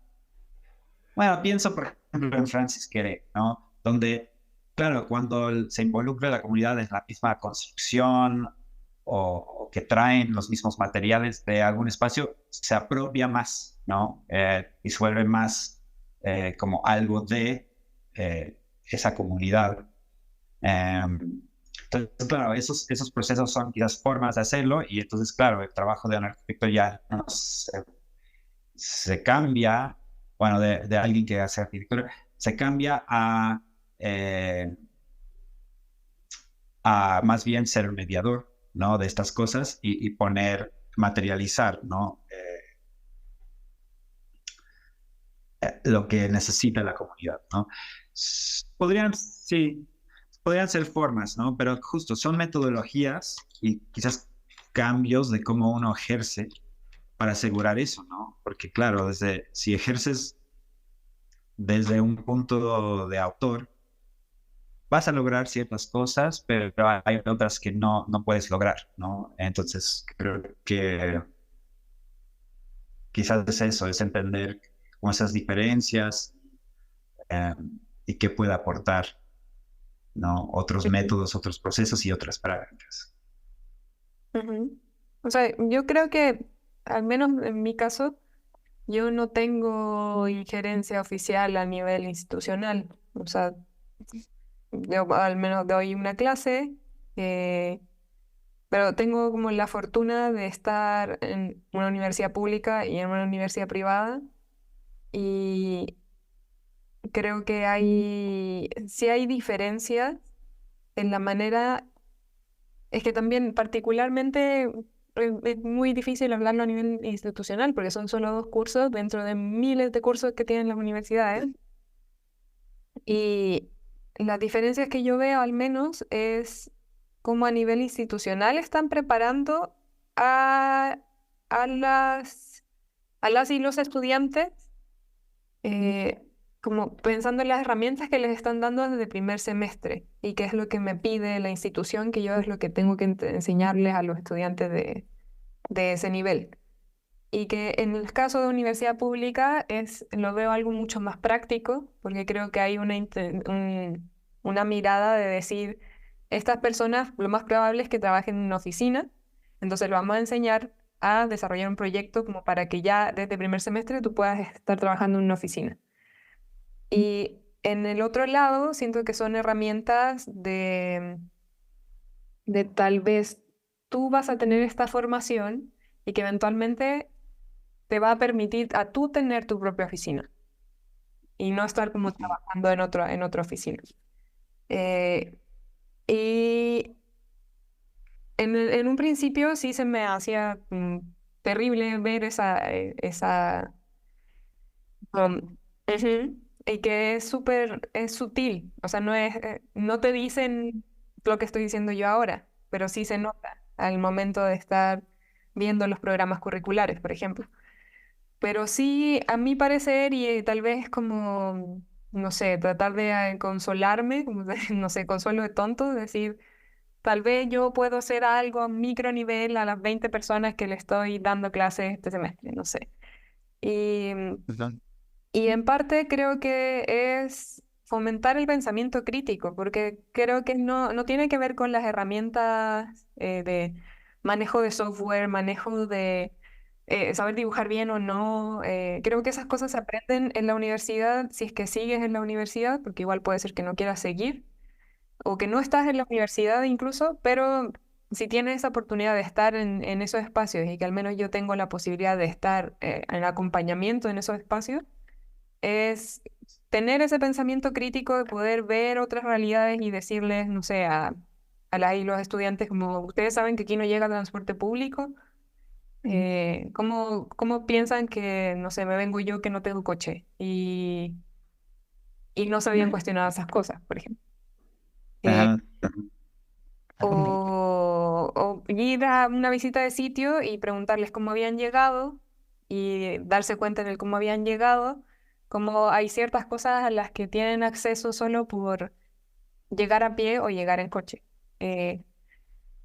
bueno, pienso por ejemplo en Francis Quere, ¿no? Donde, claro, cuando se involucra la comunidad en la misma construcción o que traen los mismos materiales de algún espacio, se apropia más, ¿no? Y se vuelve más como algo de esa comunidad. Entonces, claro, esos procesos son quizás formas de hacerlo y entonces, claro, el trabajo de un arquitecto ya no se cambia, bueno, de alguien que hace arquitectura, se cambia eh, a más bien ser un mediador, ¿no? De estas cosas y poner, materializar, ¿no? Lo que necesita la comunidad, ¿no? Sí, podrían ser formas, ¿no? Pero justo son metodologías y quizás cambios de cómo uno ejerce para asegurar eso, ¿no? Porque claro, si ejerces desde un punto de autor, vas a lograr ciertas cosas, pero hay otras que no puedes lograr, ¿no? Entonces, creo que quizás es eso, es entender como esas diferencias eh, y qué puede aportar, ¿no? Otros métodos, otros procesos y otras prácticas. Ujú. O sea, yo creo que, al menos en mi caso, yo no tengo injerencia oficial a nivel institucional. O sea, yo al menos doy una clase, pero tengo como la fortuna de estar en una universidad pública y en una universidad privada y creo que sí hay diferencias en la manera, es que también particularmente es muy difícil hablarlo a nivel institucional porque son solo 2 cursos dentro de miles de cursos que tienen las universidades. Y las diferencias que yo veo al menos es cómo a nivel institucional están preparando a, a las y los estudiantes, como pensando en las herramientas que les están dando desde primer semestre y qué es lo que me pide la institución, que yo es lo que tengo que enseñarles a los estudiantes de ese nivel. Y que en el caso de universidad pública lo veo algo mucho más práctico, porque creo que hay una mirada de decir, estas personas lo más probable es que trabajen en una oficina, entonces lo vamos a enseñar a desarrollar un proyecto como para que ya desde primer semestre tú puedas estar trabajando en una oficina. Y en el otro lado, siento que son herramientas de tal vez tú vas a tener esta formación y que eventualmente te va a permitir a tú tener tu propia oficina y no estar como trabajando en otra oficina. Eh, y en un principio sí se me hacía terrible ver ujú, y que es sutil, o sea, no te dicen lo que estoy diciendo yo ahora, pero sí se nota al momento de estar viendo los programas curriculares, por ejemplo. Pero sí, a mi parecer, y tal vez como, no sé, tratar de consolarme, como no sé, consuelo de tonto, decir, tal vez yo puedo hacer algo a micro nivel a las 20 personas que le estoy dando clases este semestre, no sé. Y, Ujú. y en parte creo que es fomentar el pensamiento crítico, porque creo que no tiene que ver con las herramientas de manejo de software, manejo de saber dibujar bien o no. Creo que esas cosas se aprenden en la universidad, si es que sigues en la universidad, porque igual puede ser que no quieras seguir, o que no estás en la universidad incluso, pero si tienes esa oportunidad de estar en esos espacios y que al menos yo tengo la posibilidad de estar en acompañamiento en esos espacios, es tener ese pensamiento crítico de poder ver otras realidades y decirles, no sé, a las y los estudiantes, como ustedes saben que aquí no llega transporte público, ¿cómo piensan que, no sé, me vengo yo que no tengo coche? Y no se habían cuestionado esas cosas, por ejemplo. Eh, Ajá. o ir a una visita de sitio y preguntarles cómo habían llegado y darse cuenta de cómo habían llegado, como hay ciertas cosas a las que tienen acceso solo por llegar a pie o llegar en coche. Eh,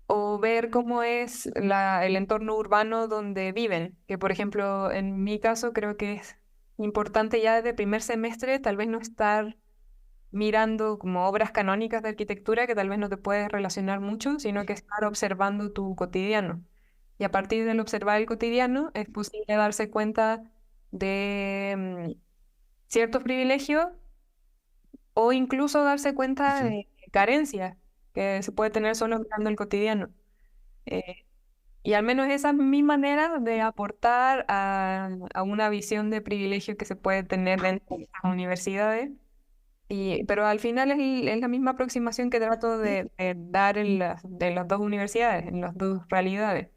o ver cómo es el entorno urbano donde viven, que por ejemplo en mi caso creo que es importante ya desde primer semestre tal vez no estar mirando como obras canónicas de arquitectura que tal vez no te puedes relacionar mucho, sino que estar observando tu cotidiano. Y a partir del observar el cotidiano es posible darse cuenta de ciertos privilegios o incluso darse cuenta Ujú. de carencias que se puede tener solo mirando el cotidiano. Eh, y al menos esa es mi manera de aportar a una visión de privilegio que se puede tener dentro de las universidades. Pero al final es la misma aproximación que trato de dar de las dos universidades, en las dos realidades.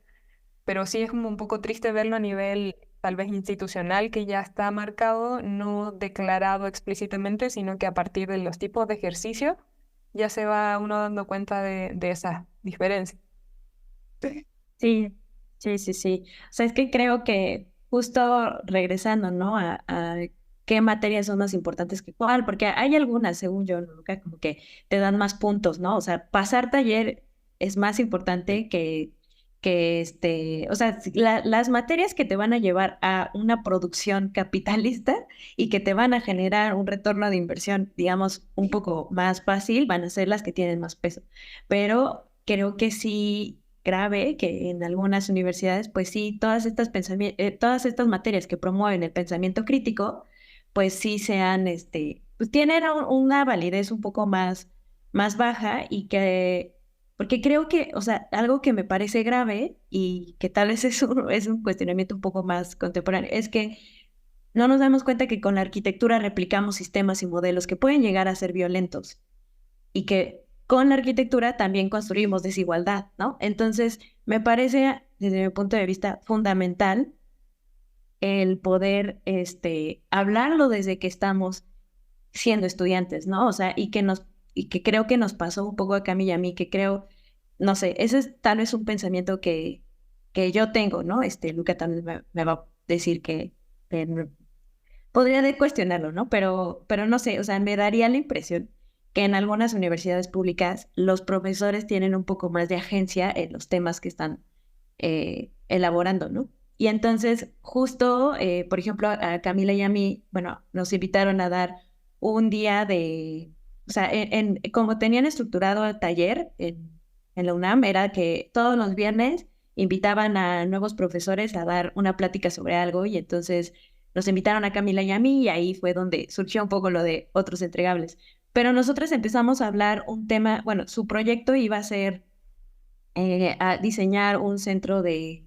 Pero sí es como un poco triste verlo a nivel tal vez institucional, que ya está marcado, no declarado explícitamente, sino que a partir de los tipos de ejercicio ya se va uno dando cuenta de esas diferencias. Sí, sí, sí, sí. O sea, es que creo que justo regresando, ¿no? A qué materias son más importantes que cuál, porque hay algunas, según yo, ¿no? Que como que te dan más puntos, ¿no? O sea, pasar taller es más importante que o sea, las materias que te van a llevar a una producción capitalista y que te van a generar un retorno de inversión, digamos, un poco más fácil, van a ser las que tienen más peso. Pero creo que sí grave que en algunas universidades, pues sí, todas estas materias que promueven el pensamiento crítico, pues sí sean, pues tienen una validez un poco más baja y que porque creo que, o sea, algo que me parece grave y que tal vez es un cuestionamiento un poco más contemporáneo, es que no nos damos cuenta que con la arquitectura replicamos sistemas y modelos que pueden llegar a ser violentos y que con la arquitectura también construimos desigualdad, ¿no? Entonces, me parece, desde mi punto de vista, fundamental el poder hablarlo desde que estamos siendo estudiantes, ¿no? O sea, y que creo que nos pasó un poco a Cami y a mí, que creo, no sé, ese es tal vez un pensamiento que yo tengo, ¿no? Luca también me va a decir que podría de cuestionarlo, ¿no? Pero no sé, o sea, me daría la impresión que en algunas universidades públicas los profesores tienen un poco más de agencia en los temas que están elaborando, ¿no? Y entonces, justo, por ejemplo, a Camila y a mí, bueno, nos invitaron a dar un día o sea, como tenían estructurado el taller en la UNAM, era que todos los viernes invitaban a nuevos profesores a dar una plática sobre algo y entonces nos invitaron a Camila y a mí y ahí fue donde surgió un poco lo de otros entregables. Pero nosotros empezamos a hablar un tema, bueno, su proyecto iba a ser a diseñar un centro de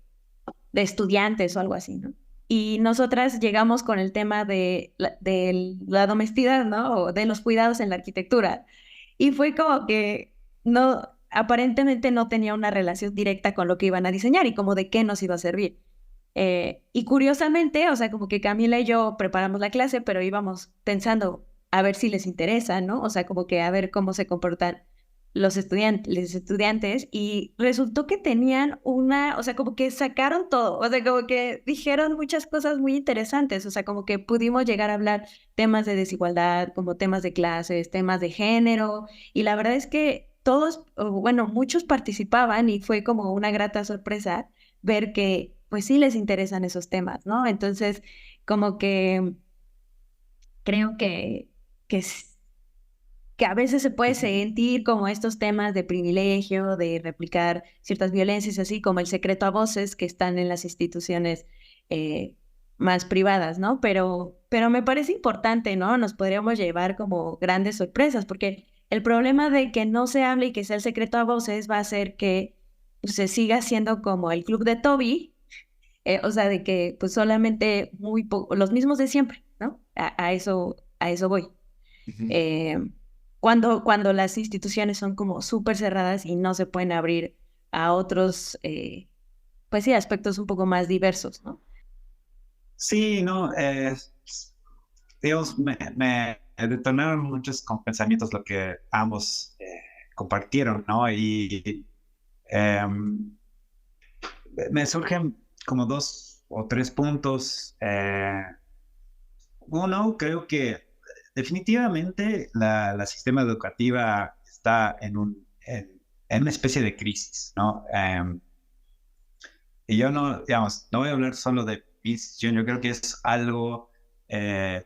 estudiantes o algo así, ¿no? Y nosotras llegamos con el tema de la domesticidad, ¿no? O de los cuidados en la arquitectura. Y fue como que no, aparentemente no tenía una relación directa con lo que iban a diseñar y como de qué nos iba a servir. Y curiosamente, o sea, como que Camila y yo preparamos la clase, pero íbamos pensando a ver si les interesa, ¿no? O sea, como que a ver cómo se comportan los estudiantes, y resultó que tenían o sea, como que sacaron todo, o sea, como que dijeron muchas cosas muy interesantes, o sea, como que pudimos llegar a hablar temas de desigualdad, como temas de clases, temas de género, y la verdad es que todos, o bueno, muchos participaban y fue como una grata sorpresa ver que pues sí les interesan esos temas, ¿no? Entonces, como que creo que a veces se puede sentir como estos temas de privilegio, de replicar ciertas violencias, así como el secreto a voces que están en las instituciones eh, más privadas, ¿no? Pero me parece importante, ¿no? Nos podríamos llevar como grandes sorpresas, porque el problema de que no se hable y que sea el secreto a voces va a hacer que pues, se siga siendo como el club de Toby, o sea, de que pues solamente los mismos de siempre, ¿no? A eso voy. Ujú. Eh, cuando las instituciones son como súper cerradas y no se pueden abrir a otros, pues sí, aspectos un poco más diversos, ¿no? Sí, no, digamos, me detonaron muchos con pensamientos lo que ambos compartieron, ¿no? Y em, me surgen como dos o tres puntos. Uno, creo que definitivamente la sistema educativa está en una especie de crisis, ¿no? Y yo no, digamos, no voy a hablar solo de mi institución, yo creo que es algo eh,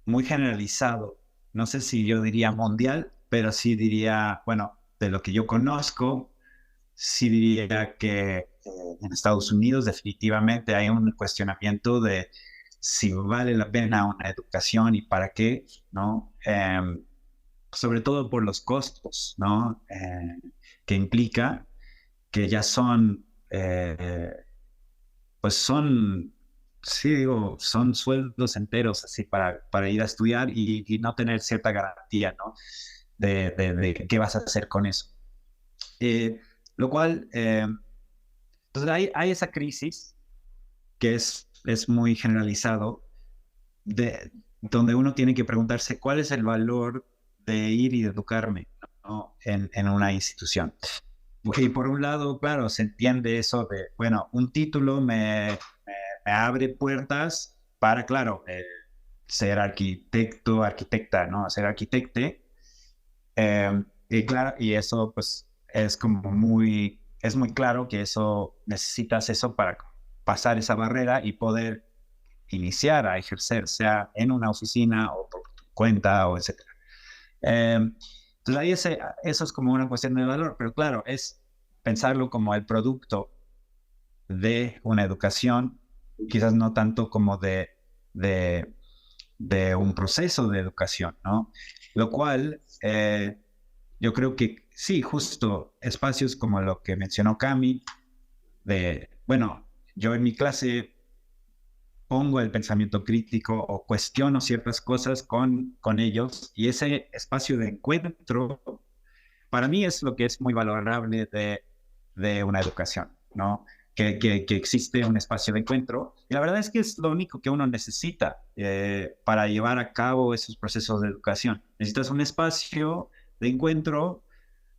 muy generalizado. No sé si yo diría mundial, pero sí diría, bueno, de lo que yo conozco, sí diría que en Estados Unidos definitivamente hay un cuestionamiento de si vale la pena una educación y para qué, ¿no? Sobre todo por los costos, ¿no? Que implica que ya son, pues son, sí digo, son sueldos enteros así para ir a estudiar y no tener cierta garantía, ¿no? De qué vas a hacer con eso. Eh, lo cual, entonces hay esa crisis que es muy generalizado, donde uno tiene que preguntarse cuál es el valor de ir y de educarme, ¿no? En una institución. Y por un lado, claro, se entiende eso de, bueno, un título me abre puertas para, claro, ser arquitecto, arquitecta, ¿no? Ser arquitecte. Y claro, y eso pues es muy claro que eso necesitas eso para pasar esa barrera y poder iniciar a ejercer, sea en una oficina o por tu cuenta o etcétera. Entonces ahí eso es como una cuestión de valor, pero claro, es pensarlo como el producto de una educación, quizás no tanto como de un proceso de educación, ¿no? Lo cual yo creo que sí, justo espacios como lo que mencionó Cami, bueno, yo en mi clase pongo el pensamiento crítico o cuestiono ciertas cosas con ellos y ese espacio de encuentro para mí es lo que es muy valorable de una educación, ¿no? Que existe un espacio de encuentro y la verdad es que es lo único que uno necesita para llevar a cabo esos procesos de educación. Necesitas un espacio de encuentro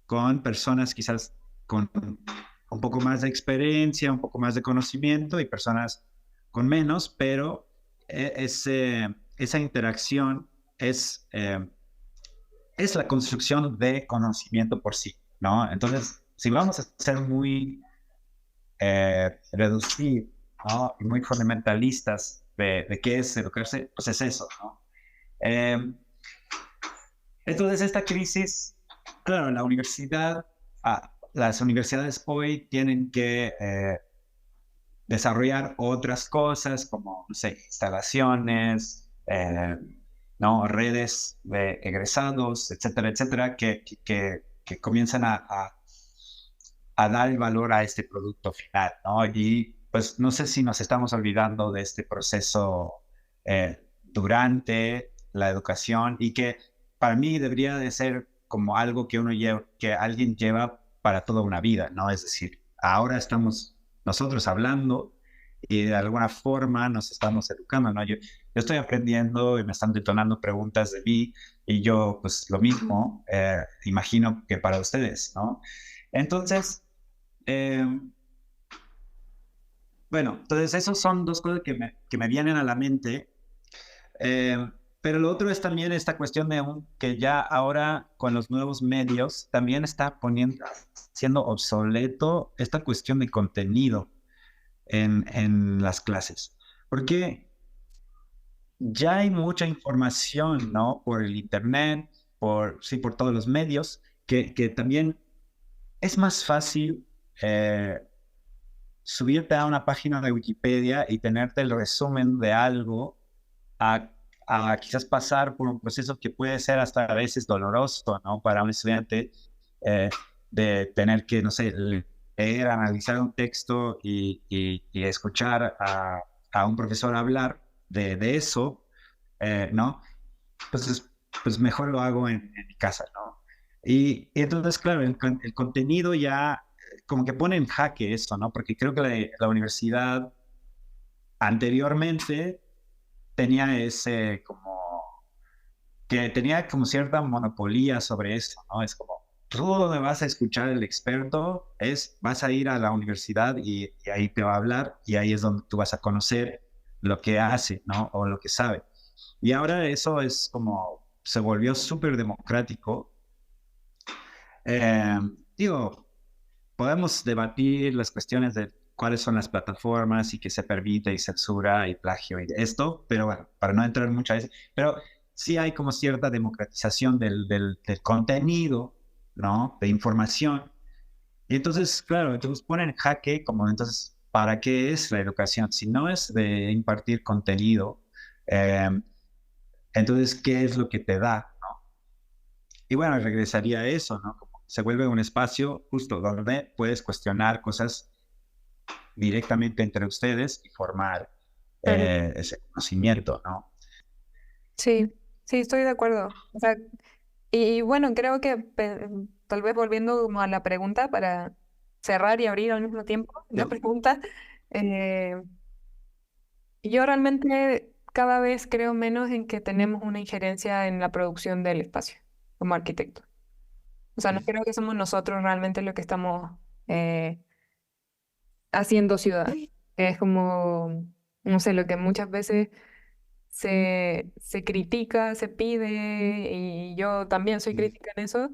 con personas quizás con un poco más de experiencia, un poco más de conocimiento y personas con menos, pero esa interacción es la construcción de conocimiento por sí, ¿no? Entonces, si vamos a ser muy reducir, ¿no? Y muy fundamentalistas de qué es educarse, pues es eso, ¿no? Eh, entonces, esta crisis, claro, la universidad, las universidades hoy tienen que desarrollar otras cosas como, no sé, instalaciones, ¿no? Redes de egresados, etcétera, etcétera, que comienzan a dar el valor a este producto final, ¿no? Y pues no sé si nos estamos olvidando de este proceso durante la educación y que para mí debería de ser como algo que uno lleva, que alguien lleva para toda una vida, ¿no? Es decir, ahora estamos nosotros hablando y de alguna forma nos estamos educando, ¿no? Yo estoy aprendiendo y me están detonando preguntas de mí y yo, pues lo mismo, imagino que para ustedes, ¿no? Entonces, eh, bueno, entonces esos son dos cosas que me vienen a la mente. Eh, pero lo otro es también esta cuestión que ya ahora con los nuevos medios también está siendo obsoleto esta cuestión de contenido en las clases. Porque ya hay mucha información, ¿no? Por el internet, sí, por todos los medios, que también es más fácil subirte a una página de Wikipedia y tenerte el resumen de algo a, a quizás pasar por un proceso que puede ser hasta a veces doloroso, ¿no? Para un estudiante eh, de tener que, no sé, leer, analizar un texto y escuchar a un profesor hablar de eso, ¿no? Entonces, pues mejor lo hago en mi casa, ¿no? Y entonces, claro, el contenido ya como que pone en jaque eso, ¿no? Porque creo que la universidad anteriormente tenía ese como, que tenía como cierta monopolía sobre eso, ¿no? Es como, tú donde vas a escuchar el experto vas a ir a la universidad y ahí te va a hablar y ahí es donde tú vas a conocer lo que hace, ¿no? O lo que sabe. Y ahora eso es como, se volvió súper democrático. Eh, digo, podemos debatir las cuestiones de cuáles son las plataformas y qué se permite y censura y plagio y esto, pero bueno, para no entrar mucho a eso, pero sí hay como cierta democratización del contenido, ¿no? De información. Y entonces, claro, entonces ponen en jaque como entonces, ¿para qué es la educación? Si no es de impartir contenido, eh, entonces, ¿qué es lo que te da? Y bueno, regresaría a eso, ¿no? Como se vuelve un espacio justo donde puedes cuestionar cosas directamente entre ustedes y formar Claro. ese conocimiento, ¿no? Sí, sí, estoy de acuerdo. O sea, y bueno, creo que tal vez volviendo como a la pregunta para cerrar y abrir al mismo tiempo la pregunta, eh, yo realmente cada vez creo menos en que tenemos una injerencia en la producción del espacio como arquitecto. O sea, no creo que somos nosotros realmente lo que estamos eh, haciendo ciudad. Es como, no sé, lo que muchas veces se critica, se pide, y yo también soy crítica en eso.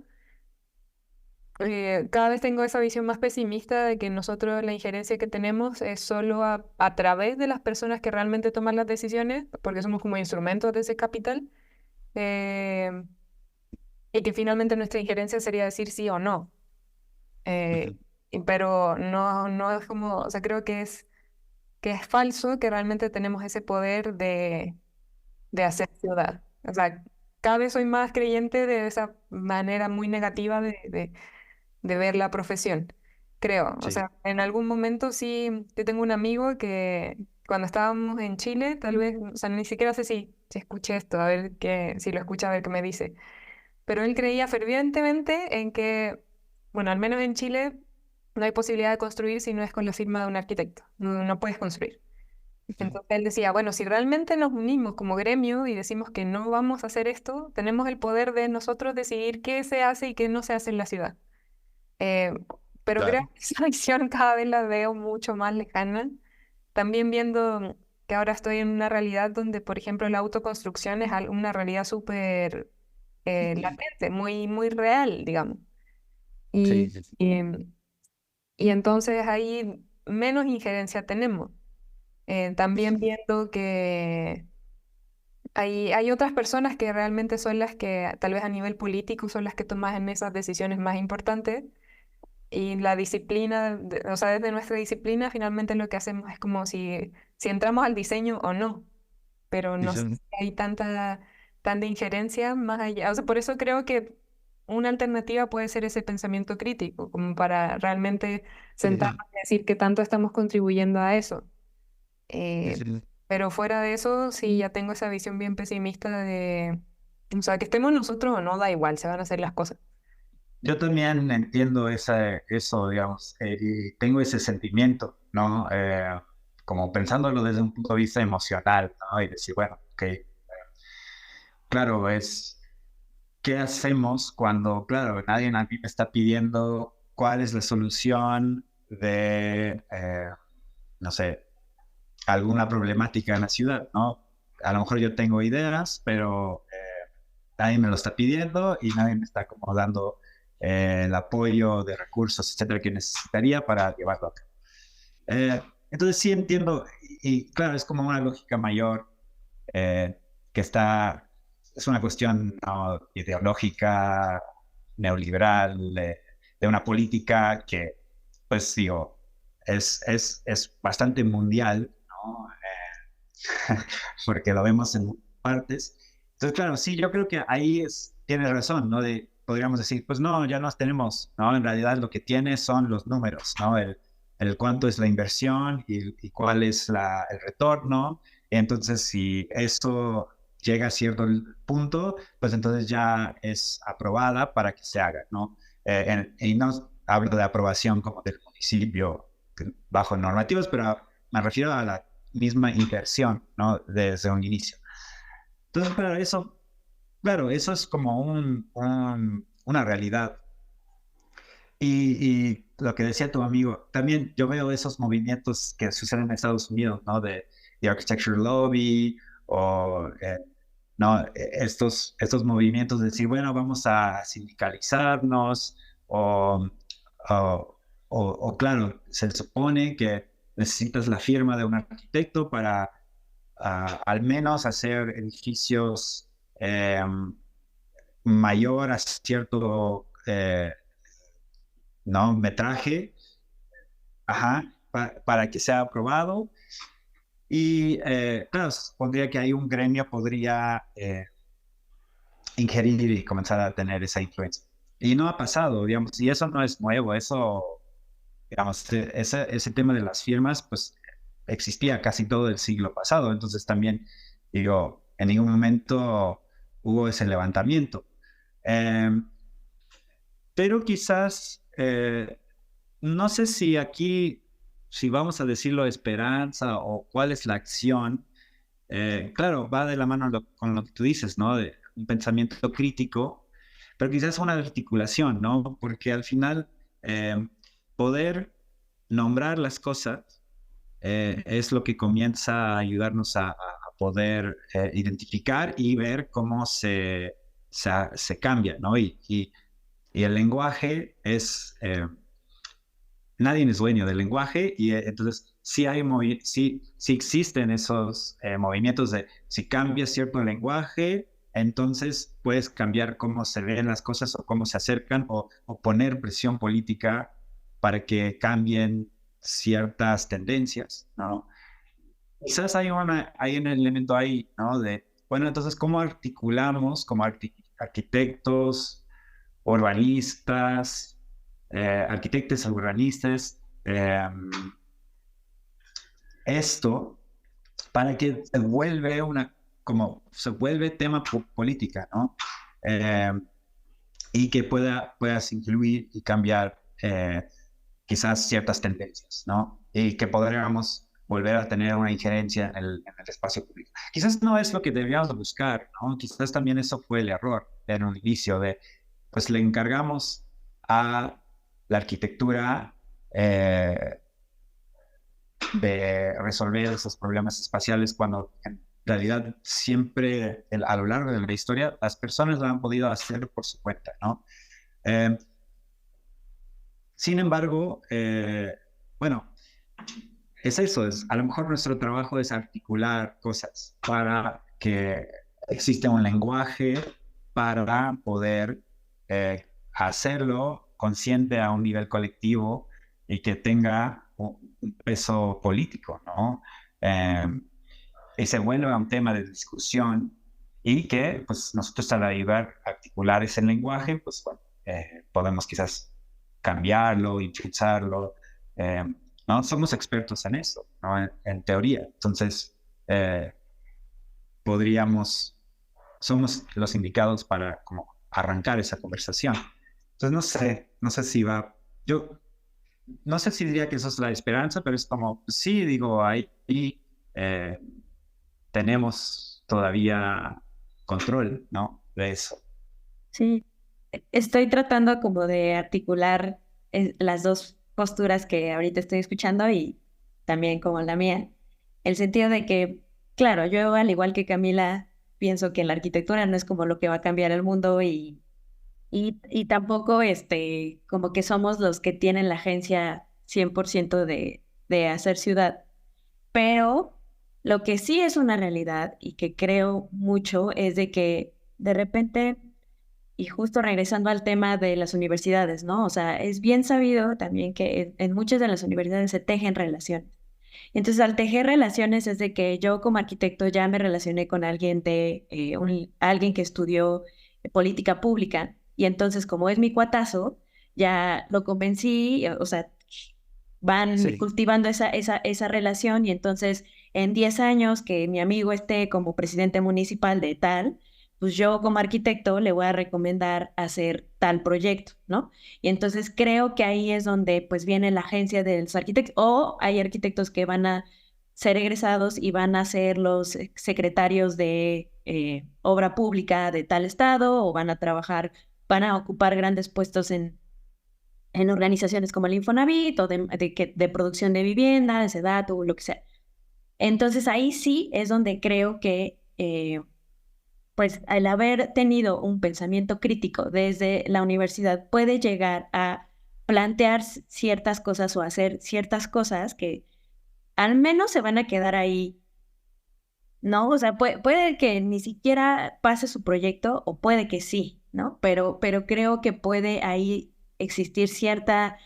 Cada vez tengo esa visión más pesimista de que nosotros la injerencia que tenemos es solo a través de las personas que realmente toman las decisiones, porque somos como instrumentos de ese capital, eh, y que finalmente nuestra injerencia sería decir sí o no. Eh, pero no, no es como, o sea, creo que es falso que realmente tenemos ese poder de hacer ciudad. O sea, cada vez soy más creyente de esa manera muy negativa de ver la profesión, creo. O Sí. sea, en algún momento sí, yo tengo un amigo que cuando estábamos en Chile, tal vez, o sea, ni siquiera sé si escuché esto, a ver qué, si lo escucha, a ver qué me dice. Pero él creía fervientemente en que, bueno, al menos en Chile no hay posibilidad de construir si no es con la firma de un arquitecto. No, no puedes construir. Ujú. Entonces él decía, bueno, si realmente nos unimos como gremio y decimos que no vamos a hacer esto, tenemos el poder de nosotros decidir qué se hace y qué no se hace en la ciudad. Eh, pero creo Claro. que esa visión cada vez la veo mucho más lejana. También viendo que ahora estoy en una realidad donde, por ejemplo, la autoconstrucción es una realidad súper latente, muy, muy real, digamos. Sí, Y, sí, sí. y, y entonces ahí menos injerencia tenemos. También viendo que hay otras personas que realmente son las que, tal vez a nivel político, son las que toman esas decisiones más importantes. Y la disciplina, o sea, desde nuestra disciplina, finalmente lo que hacemos es como si entramos al diseño o no, pero Sí, no sé sí. si hay tanta injerencia más allá. O sea, por eso creo que una alternativa puede ser ese pensamiento crítico, como para realmente Sí, sentarnos y decir que tanto estamos contribuyendo a eso. sí, Eh, sí. pero fuera de eso, sí, ya tengo esa visión bien pesimista de, o sea, que estemos nosotros o no, da igual, se van a hacer las cosas. Yo también entiendo eso, digamos, y tengo ese sentimiento, ¿no? Como pensándolo desde un punto de vista emocional, ¿no? Y decir, bueno, ok, claro, ¿qué hacemos cuando, claro, nadie a mí me está pidiendo cuál es la solución de, no sé, alguna problemática en la ciudad, ¿no? A lo mejor yo tengo ideas, pero nadie me lo está pidiendo y nadie me está como dando el apoyo de recursos, etcétera, que necesitaría para llevarlo a cabo. Entonces sí entiendo, y claro, es como una lógica mayor eh, que es una cuestión, ¿no?, ideológica, neoliberal, de una política que, pues digo, es bastante mundial, ¿no? Porque lo vemos en partes. Entonces, claro, sí, yo creo que ahí tiene razón, ¿no? Podríamos decir, pues no, ya nos tenemos, ¿no? En realidad lo que tiene son los números, ¿no? El cuánto es la inversión y cuál es el retorno. Entonces, si esto llega a cierto punto, pues entonces ya es aprobada para que se haga, ¿no? Y no hablo de aprobación como del municipio bajo normativas, pero me refiero a la misma inversión, ¿no? Desde un inicio. Entonces, claro, eso es como una realidad. Y lo que decía tu amigo, también yo veo esos movimientos que suceden en Estados Unidos, ¿no? De Architecture Lobby o ¿no? Estos movimientos de decir, bueno, vamos a sindicalizarnos o, o, claro, se supone que necesitas la firma de un arquitecto para al menos hacer edificios mayor a cierto ¿no? metraje, ajá, para que sea aprobado. Y claro, supondría que ahí un gremio podría ingerir y comenzar a tener esa influencia. Y no ha pasado, digamos, y eso no es nuevo, eso, digamos, ese tema de las firmas, pues existía casi todo el siglo pasado, entonces también, digo, en ningún momento hubo ese levantamiento. Eh, pero quizás, no sé si aquí, si vamos a decirlo esperanza o cuál es la acción, claro, va de la mano con lo que tú dices, ¿no? De un pensamiento crítico, pero quizás una articulación, ¿no? Porque al final, poder nombrar las cosas es lo que comienza a ayudarnos a poder identificar y ver cómo se cambia, ¿no? Y el lenguaje nadie es dueño del lenguaje y entonces sí existen esos movimientos de si cambias cierto lenguaje, entonces puedes cambiar cómo se ven las cosas o cómo se acercan o poner presión política para que cambien ciertas tendencias, ¿no? Quizás hay un elemento ahí, ¿no? De, Bueno, entonces, ¿cómo articulamos como arquitectos, urbanistas, arquitectos urbanistas, esto para que se vuelve tema política, ¿no? Y que puedas incluir y cambiar quizás ciertas tendencias, ¿no? Y que podríamos volver a tener una injerencia en el espacio público. Quizás no es lo que deberíamos buscar, ¿no? Quizás también eso fue el error en un inicio pues le encargamos a la arquitectura de resolver esos problemas espaciales cuando en realidad siempre a lo largo de la historia las personas lo han podido hacer por su cuenta, ¿no? Sin embargo, bueno, es eso, a lo mejor nuestro trabajo es articular cosas para que exista un lenguaje para poder hacerlo consciente a un nivel colectivo y que tenga un peso político, ¿no? Y se vuelve un tema de discusión y que pues nosotros al ayudar a articular ese lenguaje, pues bueno, podemos quizás cambiarlo, impulsarlo, ¿no? Somos expertos en eso, ¿no? En teoría. Entonces, somos los indicados para como arrancar esa conversación. Entonces, no sé si yo no sé si diría que eso es la esperanza, pero es como, sí, digo, ahí tenemos todavía control, ¿no? De eso. Sí, estoy tratando como de articular las dos posturas que ahorita estoy escuchando y también como la mía. El sentido de que, claro, yo al igual que Camila, pienso que la arquitectura no es como lo que va a cambiar el mundo y tampoco como que somos los que tienen la agencia 100% de hacer ciudad. Pero lo que sí es una realidad y que creo mucho es de que de repente, y justo regresando al tema de las universidades, ¿no? O sea, es bien sabido también que en muchas de las universidades se tejen relaciones. Entonces, al tejer relaciones es de que yo como arquitecto ya me relacioné con alguien alguien que estudió política pública y entonces como es mi cuatazo, ya lo convencí, o sea, van Sí. cultivando esa relación y entonces en 10 años que mi amigo esté como presidente municipal de tal, pues yo como arquitecto le voy a recomendar hacer tal proyecto, ¿no? Y entonces creo que ahí es donde pues viene la agencia de los arquitectos o hay arquitectos que van a ser egresados y van a ser los secretarios de obra pública de tal estado o van a trabajar, van a ocupar grandes puestos en organizaciones como el Infonavit o de producción de vivienda, de SEDATU o lo que sea. Entonces ahí sí es donde creo que pues al haber tenido un pensamiento crítico desde la universidad puede llegar a plantear ciertas cosas o hacer ciertas cosas que al menos se van a quedar ahí, ¿no? O sea, puede que ni siquiera pase su proyecto o puede que sí, ¿no? Pero creo que puede ahí existir cierta,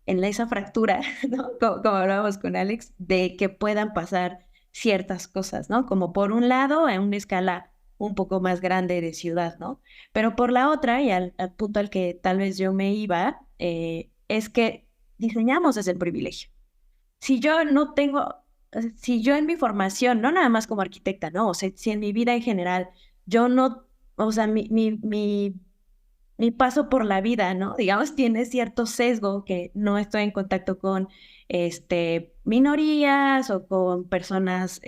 en esa fractura, ¿no? Como hablábamos con Alex, de que puedan pasar ciertas cosas, ¿no? Como por un lado, en una escala un poco más grande de ciudad, ¿no? Pero por la otra, y al punto al que tal vez yo me iba, es que diseñamos desde el privilegio. Si yo no tengo, si yo en mi formación, no nada más como arquitecta, no, o sea, si en mi vida en general, yo no, o sea, mi paso por la vida, ¿no? Digamos, tiene cierto sesgo que no estoy en contacto con minorías o con personas,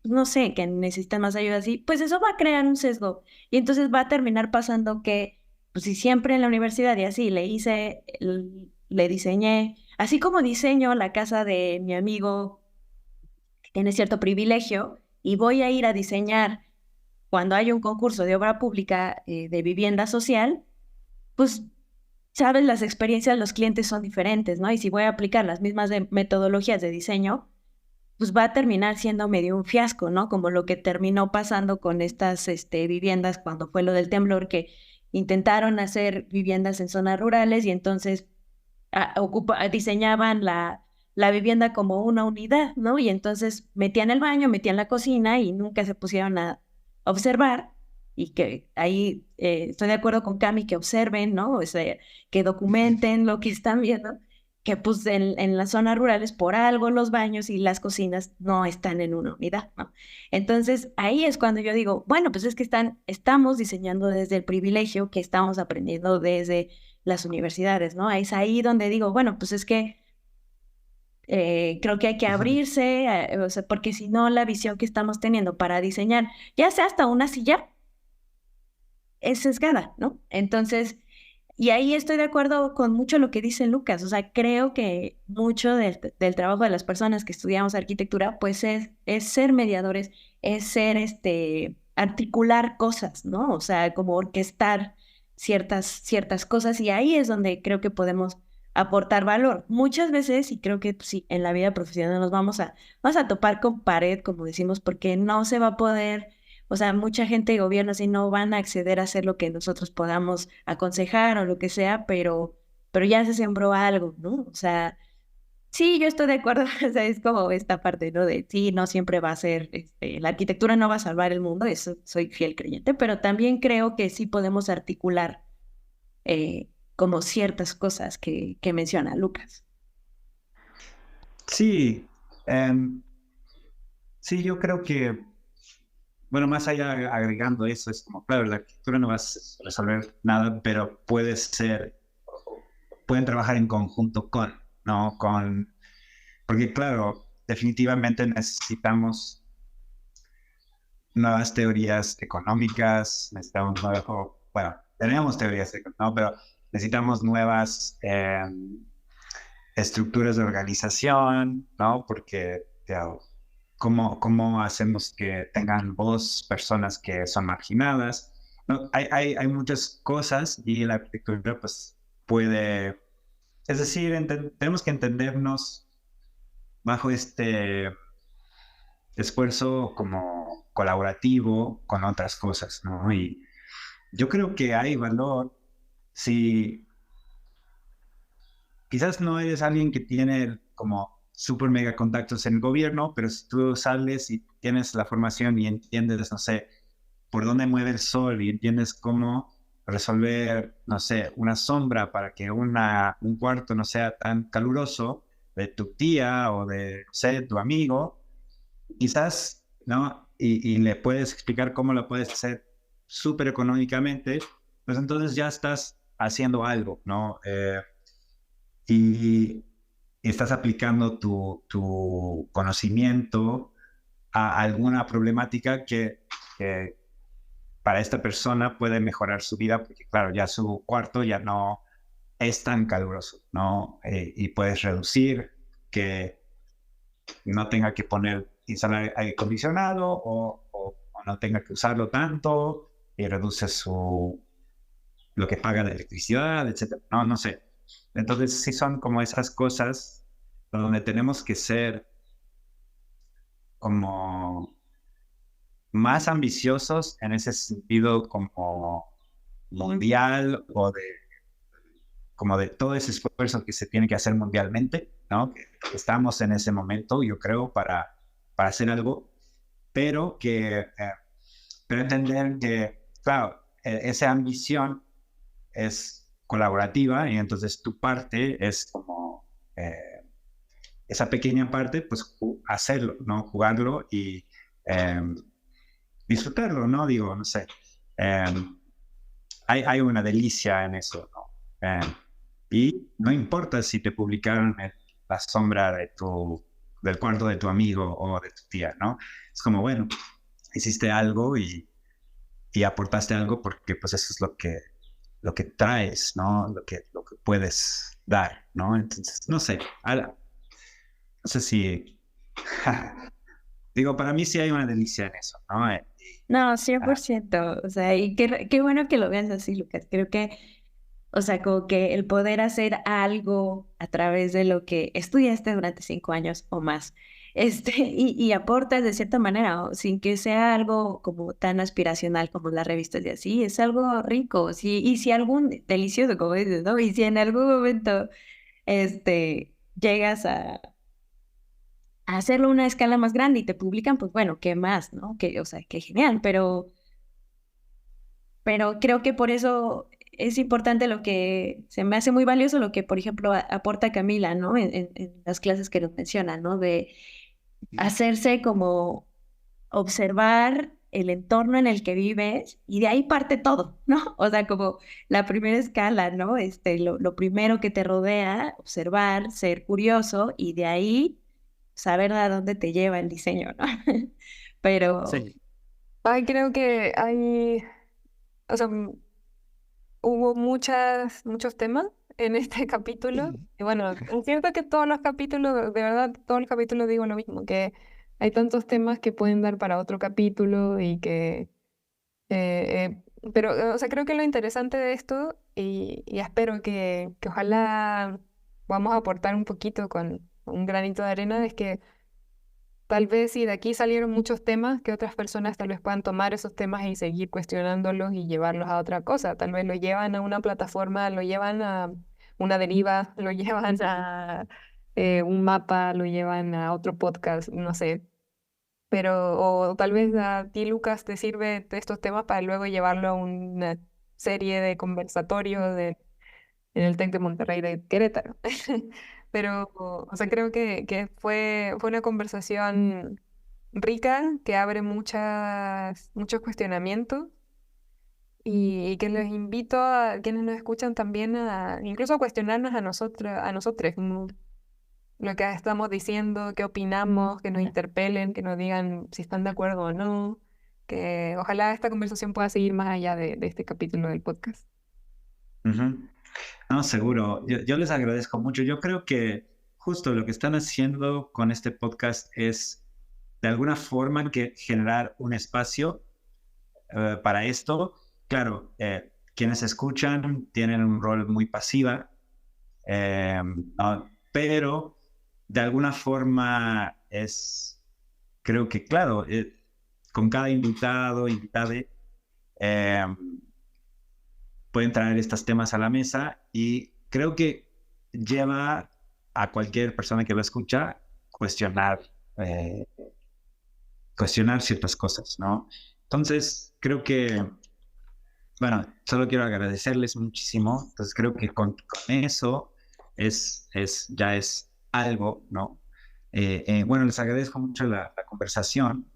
no sé, que necesitan más ayuda así, pues eso va a crear un sesgo. Y entonces va a terminar pasando que, pues si siempre en la universidad y así le diseñé, así como diseño la casa de mi amigo que tiene cierto privilegio y voy a ir a diseñar cuando hay un concurso de obra pública de vivienda social, pues, sabes, las experiencias de los clientes son diferentes, ¿no? Y si voy a aplicar las mismas metodologías de diseño, pues va a terminar siendo medio un fiasco, ¿no? Como lo que terminó pasando con estas viviendas cuando fue lo del temblor, que intentaron hacer viviendas en zonas rurales y entonces diseñaban la vivienda como una unidad, ¿no? Y entonces metían el baño, metían la cocina y nunca se pusieron observar y que ahí estoy de acuerdo con Cami, que observen, ¿no? O sea, que documenten lo que están viendo, que pues en las zonas rurales por algo los baños y las cocinas no están en una unidad, ¿no? Entonces ahí es cuando yo digo, bueno, pues es que estamos diseñando desde el privilegio que estamos aprendiendo desde las universidades, ¿no? Es ahí donde digo, bueno, pues es que creo que hay que abrirse, o sea, porque si no, la visión que estamos teniendo para diseñar, ya sea hasta una silla, es sesgada, ¿no? Entonces, y ahí estoy de acuerdo con mucho lo que dice Lucas, o sea, creo que mucho del trabajo de las personas que estudiamos arquitectura, pues es ser mediadores, es ser, articular cosas, ¿no? O sea, como orquestar ciertas cosas, y ahí es donde creo que podemos aportar valor. Muchas veces, y creo que pues, sí, en la vida profesional vamos a topar con pared, como decimos, porque no se va a poder, o sea, mucha gente de gobierno así no van a acceder a hacer lo que nosotros podamos aconsejar o lo que sea, pero ya se sembró algo, ¿no? O sea, sí, yo estoy de acuerdo, o sea, es como esta parte, ¿no? De sí, no siempre va a ser, la arquitectura no va a salvar el mundo, eso soy fiel creyente, pero también creo que sí podemos articular como ciertas cosas que menciona Lucas. Sí, em, sí, yo creo que, bueno, más allá agregando eso, es como, claro, la arquitectura no va a resolver nada, pero pueden trabajar en conjunto ¿no? Porque claro, definitivamente necesitamos nuevas teorías económicas, necesitamos bueno, tenemos teorías económicas, ¿no? Pero necesitamos nuevas estructuras de organización, ¿no? Porque, claro, ¿cómo hacemos que tengan voz personas que son marginadas? ¿No? Hay muchas cosas y la arquitectura, pues, puede, es decir, tenemos que entendernos bajo este esfuerzo como colaborativo con otras cosas, ¿no? Y yo creo que hay valor si quizás no eres alguien que tiene como super mega contactos en el gobierno, pero si tú sales y tienes la formación y entiendes, no sé, por dónde mueve el sol y entiendes cómo resolver, no sé, una sombra para que un cuarto no sea tan caluroso de tu tía o de, no sé, tu amigo, quizás, ¿no? Y le puedes explicar cómo lo puedes hacer súper económicamente, pues entonces ya estás haciendo algo, ¿no? Y estás aplicando tu conocimiento a alguna problemática que para esta persona puede mejorar su vida, porque claro, ya su cuarto ya no es tan caluroso, ¿no? Y puedes reducir que no tenga que instalar aire acondicionado o no tenga que usarlo tanto y reduce lo que paga de electricidad, etcétera. No, no sé. Entonces sí son como esas cosas donde tenemos que ser como más ambiciosos en ese sentido como mundial o como de todo ese esfuerzo que se tiene que hacer mundialmente, ¿no? Que estamos en ese momento, yo creo, para hacer algo, pero pero entender que, claro, esa ambición es colaborativa y entonces tu parte es como esa pequeña parte, pues hacerlo, ¿no? Jugarlo y eh, disfrutarlo, ¿no? Digo, no sé. Eh, hay una delicia en eso, ¿no? Y no importa si te publicaron la sombra del cuarto de tu amigo o de tu tía, ¿no? Es como, bueno, hiciste algo y aportaste algo porque pues eso es lo que traes, ¿no? Lo que puedes dar, ¿no? Entonces, no sé, no sé si, digo, para mí sí hay una delicia en eso, ¿no? No, 100%, o sea, y qué bueno que lo veas así, Lucas. Creo que, o sea, como que el poder hacer algo a través de lo que estudiaste durante 5 años o más, y aportas de cierta manera, o sin que sea algo como tan aspiracional como las revistas de así, es algo rico, sí, y si algún delicioso, como dices, ¿no? Y si en algún momento, llegas a hacerlo a una escala más grande y te publican, pues bueno, qué más, ¿no? Que, o sea, qué genial, pero pero creo que por eso es importante lo que se me hace muy valioso, lo que, por ejemplo, aporta Camila, ¿no? En las clases que nos menciona, ¿no? De hacerse como observar el entorno en el que vives y de ahí parte todo, ¿no? O sea, como la primera escala, ¿no? Lo primero que te rodea, observar, ser curioso y de ahí saber a dónde te lleva el diseño, ¿no? Pero Sí. Ay, creo que o sea, hubo muchos temas en este capítulo. Y bueno, es cierto que todos los capítulos, de verdad, todos los capítulos digo lo mismo, que hay tantos temas que pueden dar para otro capítulo y que... pero, o sea, creo que lo interesante de esto, y espero que ojalá podamos aportar un poquito con un granito de arena, es que tal vez si de aquí salieron muchos temas, que otras personas tal vez puedan tomar esos temas y seguir cuestionándolos y llevarlos a otra cosa. Tal vez lo llevan a una plataforma, lo llevan a una deriva, lo llevan a un mapa, lo llevan a otro podcast, no sé. Pero, o tal vez a ti, Lucas, te sirve de estos temas para luego llevarlo a una serie de conversatorios en el TEC de Monterrey de Querétaro. Pero, o sea, creo que fue una conversación rica que abre muchos cuestionamientos y que les invito a quienes nos escuchan también a incluso a cuestionarnos a nosotros, como lo que estamos diciendo, qué opinamos, que nos interpelen, que nos digan si están de acuerdo o no, que ojalá esta conversación pueda seguir más allá de este capítulo del podcast. Ujú. No, seguro. Yo les agradezco mucho. Yo creo que justo lo que están haciendo con este podcast es de alguna forma que generar un espacio para esto. Claro, quienes escuchan tienen un rol muy pasiva, ¿no? Pero de alguna forma creo que claro, con cada invitada, pueden traer estos temas a la mesa y creo que lleva a cualquier persona que lo escucha cuestionar, eh, cuestionar ciertas cosas, ¿no? Entonces, creo que, bueno, solo quiero agradecerles muchísimo. Entonces, creo que con eso ya es algo, ¿no? Bueno, les agradezco mucho la conversación,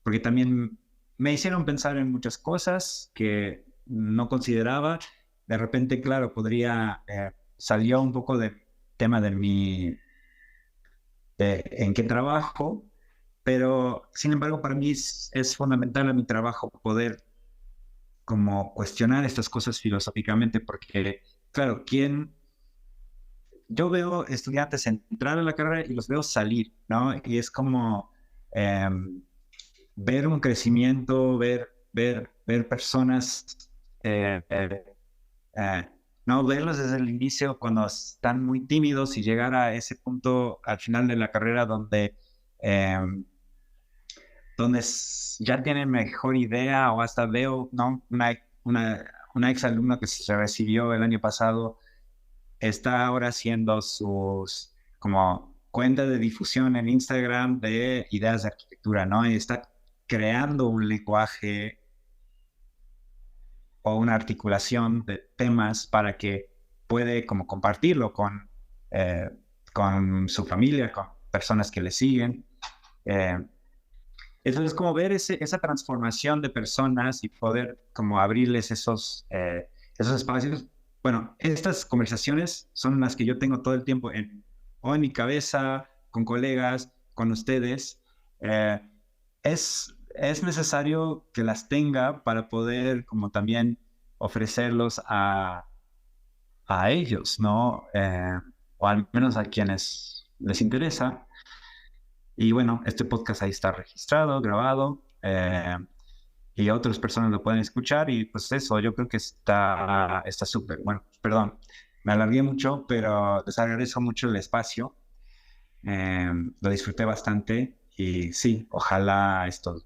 porque también me hicieron pensar en muchas cosas que no consideraba. De repente, claro, salió un poco del tema de en qué trabajo, pero sin embargo para mí es fundamental en mi trabajo poder como cuestionar estas cosas filosóficamente, porque claro, yo veo estudiantes entrar a la carrera y los veo salir, ¿no? Y es como ver un crecimiento, ver personas, no verlos desde el inicio cuando están muy tímidos y llegar a ese punto al final de la carrera eh, ya tienen mejor idea o hasta veo, ¿no? Una ex alumna que se recibió el año pasado está ahora haciendo sus como cuenta de difusión en Instagram de ideas de arquitectura, ¿no? Y está creando un lenguaje o una articulación de temas para que puede como compartirlo con su familia, con personas que le siguen. Entonces, como ver esa transformación de personas y poder como abrirles esos espacios. Bueno, estas conversaciones son las que yo tengo todo el tiempo o en mi cabeza, con colegas, con ustedes. Es necesario que las tenga para poder como también ofrecerlos a ellos, ¿no? O al menos a quienes les interesa. Y bueno, este podcast ahí está registrado, grabado, y otras personas lo pueden escuchar y pues eso, yo creo que está súper. Bueno, perdón, me alargué mucho, pero les agradezco mucho el espacio. Lo disfruté bastante y sí, ojalá esto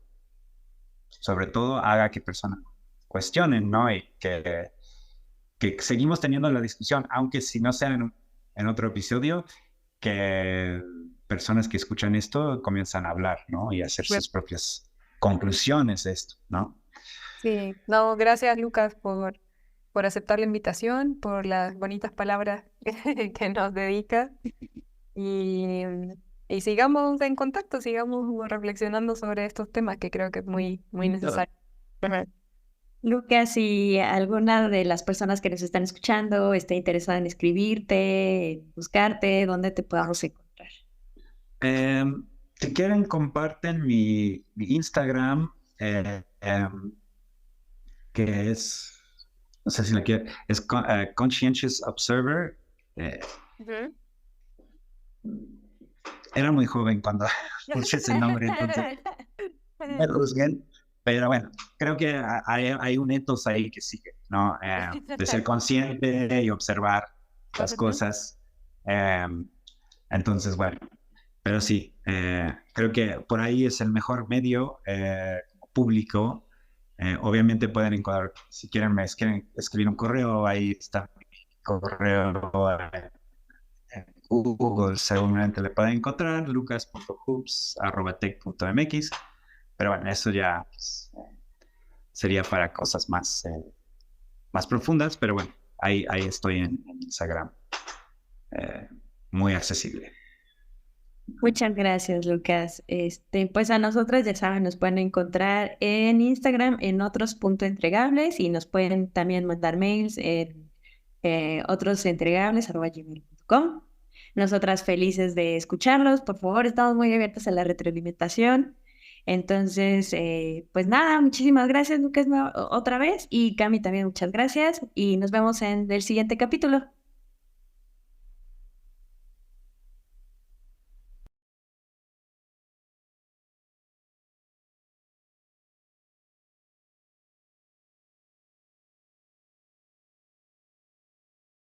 sobre todo haga que personas cuestionen, ¿no? Y que seguimos teniendo la discusión, aunque si no sea en otro episodio, que personas que escuchan esto comienzan a hablar, ¿no? Y a hacer sus propias conclusiones de esto, ¿no? Sí, no, gracias Lucas por aceptar la invitación, por las bonitas palabras que nos dedicas y, y sigamos en contacto, sigamos reflexionando sobre estos temas que creo que es muy, muy necesario. Ajá. Lucas, si alguna de las personas que nos están escuchando está interesada en escribirte, en buscarte, ¿dónde te podamos encontrar? Si quieren, comparten mi Instagram, que es, no sé si la quieren, es Conscientious Observer. Eh, Ujú. Era muy joven cuando puse ese nombre, entonces me juzguen. Pero bueno, creo que hay un ethos ahí que sigue, ¿no? De ser consciente y observar las Ujú. cosas. Eh, entonces, bueno, pero sí, creo que por ahí es el mejor medio público. Obviamente pueden encontrar, si quieren, quieren escribir un correo, ahí está mi correo en Google, seguramente le pueden encontrar, lucas.hoops@tech.mx. Pero bueno, eso ya pues, sería para cosas más profundas, pero bueno, ahí estoy en Instagram, eh, muy accesible. Muchas gracias, Lucas. Pues a nosotras, ya saben, nos pueden encontrar en Instagram en otros.entregables y nos pueden también mandar mails en otrosentregables@gmail.com. Nosotras felices de escucharlos. Por favor, estamos muy abiertas a la retroalimentación. Entonces, pues nada, muchísimas gracias, Lucas, otra vez. Y Cami también, muchas gracias. Y nos vemos en el siguiente capítulo.